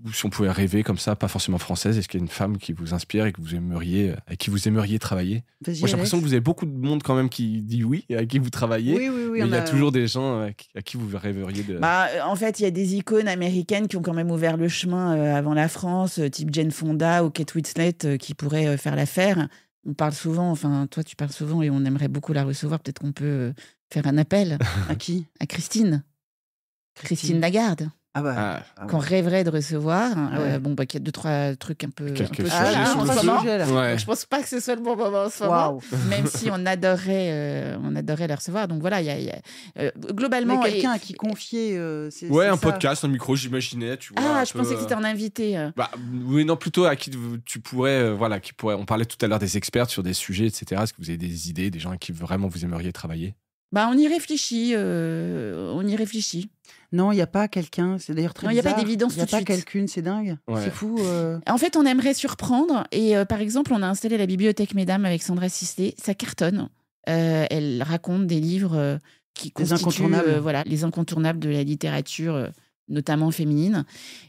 Ou si on pouvait rêver comme ça, pas forcément française, est-ce qu'il y a une femme qui vous inspire et que vous aimeriez, avec qui vous aimeriez travailler ? Moi, j'ai l'impression que vous avez beaucoup de monde quand même qui dit oui, avec qui vous travaillez. Oui, mais il y a toujours des gens à qui vous rêveriez de... En fait, il y a des icônes américaines qui ont quand même ouvert le chemin avant la France, type Jane Fonda ou Kate Winslet, qui pourraient faire l'affaire. On parle souvent, enfin, toi, tu parles souvent et on aimerait beaucoup la recevoir. Peut-être qu'on peut faire un appel. À qui ? À Christine Lagarde. Qu'on rêverait de recevoir. Qu'il y a 2-3 trucs un peu. Quelques sujets en ce moment. Ouais. Je pense pas que ce soit le bon moment en ce moment. Même si on adorerait la recevoir. Donc voilà, il y a globalement. Mais quelqu'un à qui confier. Un podcast, un micro, j'imaginais. Tu vois, je pensais que c'était un invité. Oui, non, plutôt à qui tu pourrais. On parlait tout à l'heure des experts sur des sujets, etc. Est-ce que vous avez des idées, des gens à qui vraiment vous aimeriez travailler ? On y réfléchit. Non, il n'y a pas quelqu'un. C'est d'ailleurs très bizarre. Il n'y a pas d'évidence tout de suite. Il n'y a pas quelqu'une, c'est dingue. Ouais. C'est fou. En fait, on aimerait surprendre. Et par exemple, on a installé la bibliothèque Mesdames avec Sandra Sisley. Ça cartonne. Elle raconte des livres qui constituent les incontournables de la littérature, notamment féminine.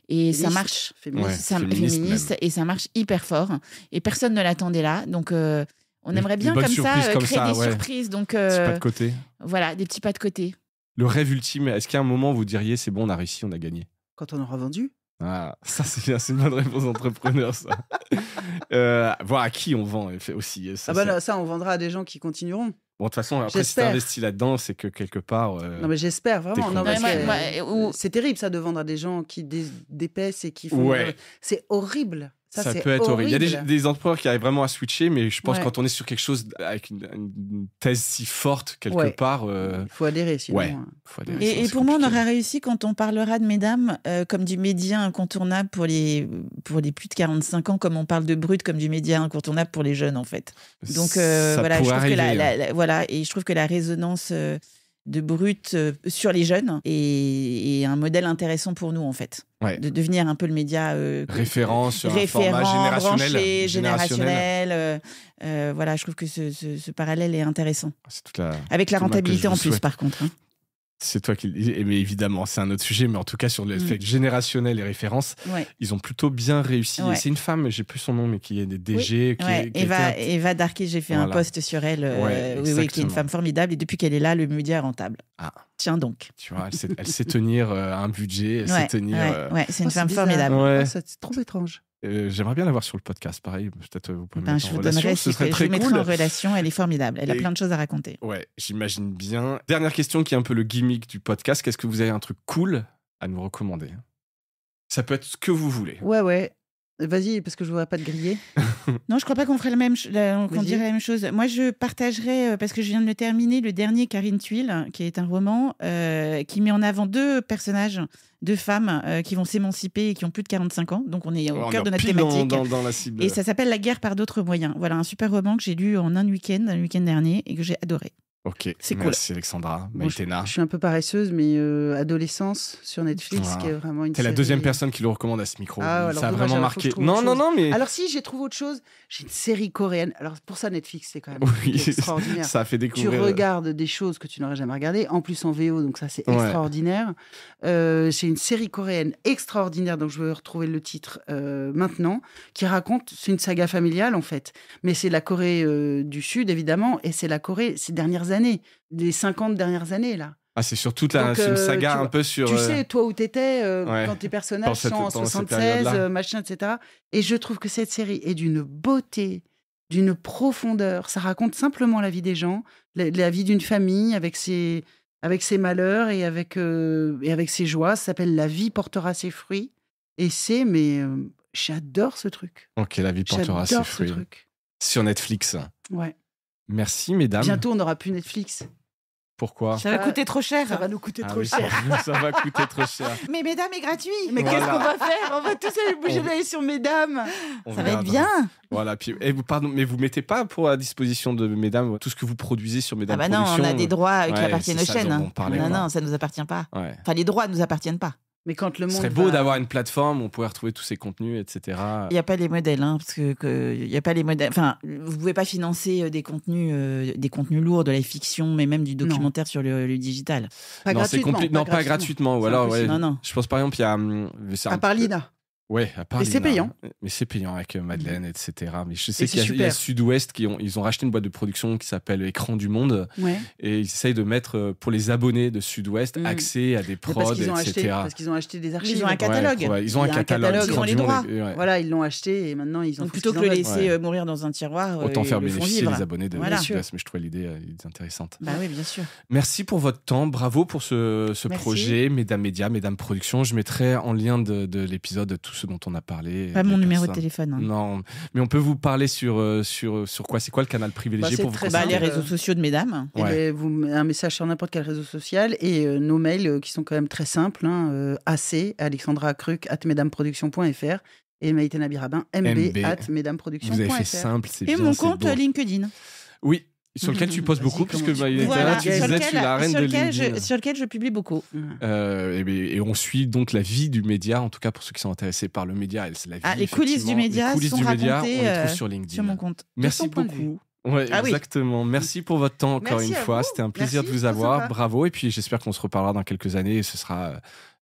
Et ça marche. Féministe. Et ça marche hyper fort. Et personne ne l'attendait là. Donc... on aimerait bien comme ça créer des surprises. Donc, petits pas de côté. Voilà, des petits pas de côté. Le rêve ultime, est-ce qu'il y a un moment où vous diriez c'est bon, on a réussi, on a gagné ? Quand on aura vendu ? Ah, ça c'est bien, c'est une bonne réponse d'entrepreneur, ça. Voir à qui on vend aussi. Ça, on vendra à des gens qui continueront. Bon, de toute façon, après, si t'es investi là-dedans, c'est que quelque part... Non, mais j'espère, vraiment. C'est terrible, ça, de vendre à des gens qui dépaissent et qui font... Ouais. C'est horrible. Ça peut être horrible. Il y a des entrepreneurs qui arrivent vraiment à switcher, mais je pense que quand on est sur quelque chose avec une thèse si forte, quelque part... Il faut adhérer, sinon... Faut adhérer, et pour moi, on aura réussi quand on parlera de Mesdames comme du média incontournable pour les plus de 45 ans, comme on parle de Brut comme du média incontournable pour les jeunes, en fait. Donc, voilà, je trouve et je trouve que la résonance... de Brut sur les jeunes et un modèle intéressant pour nous, en fait. Ouais. De devenir un peu le média référence sur un format générationnel. Voilà, je trouve que ce parallèle est intéressant. C'est avec la rentabilité en plus, par contre. C'est toi qui... Mais évidemment, c'est un autre sujet, mais en tout cas, sur l'effet générationnel et références, ils ont plutôt bien réussi. Ouais. C'est une femme, j'ai plus son nom, mais qui est des DG. Eva Darky, j'ai fait un post sur elle, qui est une femme formidable, et depuis qu'elle est là, le média est rentable. Tiens donc. Tu vois, elle sait tenir un budget, elle sait tenir... c'est une femme formidable. C'est trop étrange. J'aimerais bien la voir sur le podcast, pareil. Peut-être vous pouvez me mettre en relation. Je mettrai en relation. Elle est formidable. Elle a plein de choses à raconter. Ouais, j'imagine bien. Dernière question qui est un peu le gimmick du podcast. Qu'est-ce que vous avez un truc cool à nous recommander ? Ça peut être ce que vous voulez. Ouais. Vas-y, parce que je ne vois pas de griller. Non, je ne crois pas qu'on ferait qu'on dirait la même chose. Moi, je partagerais, parce que je viens de le terminer, le dernier Karine Tuile, qui est un roman qui met en avant 2 personnages, 2 femmes qui vont s'émanciper et qui ont plus de 45 ans. Donc, on est au cœur de notre thématique. Dans la cible. Et ça s'appelle La guerre par d'autres moyens. Voilà, un super roman que j'ai lu en un week-end dernier, et que j'ai adoré. Ok, c'est cool. Merci Alexandra. Maïtena. Je suis un peu paresseuse, mais Adolescence sur Netflix, qui est vraiment une série... T'es la deuxième personne qui le recommande à ce micro. Ça a vraiment marqué. Non, mais... Alors si, j'ai trouvé autre chose. J'ai une série coréenne. Alors pour ça, Netflix, c'est quand même extraordinaire. Ça a fait découvrir... Tu regardes des choses que tu n'aurais jamais regardées, en plus en VO, donc ça, c'est extraordinaire. C'est une série coréenne extraordinaire, donc je veux retrouver le titre maintenant, qui raconte... C'est une saga familiale, en fait. Mais c'est la Corée du Sud, évidemment, et c'est la Corée ces dernières années, les 50 dernières années, là. Ah, c'est sur toute la Donc, c'est une saga tu un peu sur. Tu sais, toi où t'étais, Ouais. quand tes personnages sont en pendant cette 76, période-là. machin, etc. Et je trouve que cette série est d'une beauté, d'une profondeur. Ça raconte simplement la vie des gens, la vie d'une famille avec ses malheurs et avec ses joies. Ça s'appelle La vie portera ses fruits. Et j'adore ce truc. Ok, la vie portera ses J'adore ce fruits. truc. Sur Netflix. Ouais. Merci, mesdames. Bientôt, on n'aura plus Netflix. Pourquoi? Ça va coûter trop cher. Ça va nous coûter Ah trop oui, cher. ça va coûter trop cher. Mais mesdames, est gratuit. Mais Voilà. qu'est-ce qu'on va faire? On va tous aller bouger On- d'aller sur Mesdames. On Ça va être verra. bien. Voilà, puis, pardon, mais vous mettez pas pour à disposition de mesdames tout ce que vous produisez sur Ah Mesdames bah non, on Productions. a des droits qui Ouais, appartiennent aux c'est ça chaînes. dont on parlait, Non, quoi. non, ça nous appartient pas. Ouais. Enfin, les droits nous appartiennent pas. Mais quand le Ce monde serait beau va- d'avoir une plateforme où on pourrait retrouver tous ces contenus, etc. Il n'y a pas les modèles, hein, parce que il y a pas les modèles. Enfin, vous pouvez pas financer des contenus lourds, de la fiction, mais même du documentaire sur le digital. Pas Non, c'est gratuitement. compliqué. Non, pas gratuitement. Ou C'est alors, impossible. ouais. Non, non. Je pense par exemple, il y a. c'est À un- part Lina. Ouais, à part Mais c'est Lina. payant. Mais c'est payant avec Madeleine, etc. Mais je sais Et qu'il y a, c'est il y a super. Sud-Ouest ils ont racheté une boîte de production qui s'appelle Écran du Monde Ouais. et ils essayent de mettre pour les abonnés de Sud-Ouest Mm. accès à des Mais prods, parce qu'ils ont etc. acheté des archives. Ils ont un catalogue. Ouais, ils ont Il y un a un catalogue. catalogue, Écran ils ont du les Monde, droits. ouais. Voilà, ils l'ont acheté et maintenant ils ont. Donc plutôt que le laisser mourir dans un tiroir, Autant ils faire le font bénéficier vivre. les abonnés de Voilà. Sud-Ouest, mais je trouvais l'idée intéressante. Bah oui, bien sûr. Merci pour votre temps, bravo pour ce Merci. projet, Mesdames Médias, Mesdames Productions. Je mettrai en lien de l'épisode tout ce dont on a parlé. Pas les mon numéro de personnes. téléphone. Hein. Non, mais on peut vous parler sur quoi? C'est quoi le canal privilégié Bah, pour vous c'est très contacter? Les simple. réseaux sociaux de mesdames. Eh Ouais. ben, vous un message sur n'importe quel réseau social et nos mails qui sont quand même très simples. AC, alexandra.cruc@mesdamesproductions.fr et Maïtena Birabin, MB. mb@mesdamesproductions.fr. Vous avez fait simple, c'est Et bien, mon c'est compte beau. LinkedIn. Oui, sur lequel tu postes Vas-y, beaucoup, puisque comment tu- Maïtena, Voilà, tu sur disais que tu es la reine de LinkedIn. sur lequel je publie beaucoup. Et on suit donc la vie du média, en tout cas pour ceux qui sont intéressés par le média. C'est la vie, Ah, les coulisses du effectivement. média Les coulisses sont du média, racontées, on les trouve sur LinkedIn. Sur mon compte. Merci son point de beaucoup. Ouais, Ah oui. exactement. Merci pour votre temps encore Merci une à fois. vous. C'était un plaisir Merci, de vous très avoir. sympa. Bravo. Et puis j'espère qu'on se reparlera dans quelques années et ce sera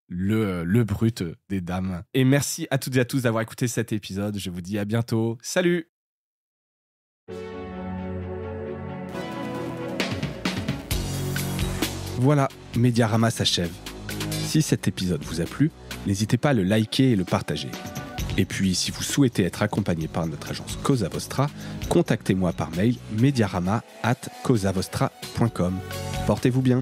le brut des dames. Et merci à toutes et à tous d'avoir écouté cet épisode. Je vous dis à bientôt. Salut! Voilà, Mediarama s'achève. Si cet épisode vous a plu, n'hésitez pas à le liker et le partager. Et puis, si vous souhaitez être accompagné par notre agence Cosa Vostra, contactez-moi par mail mediarama@cosavostra.com. Portez-vous bien.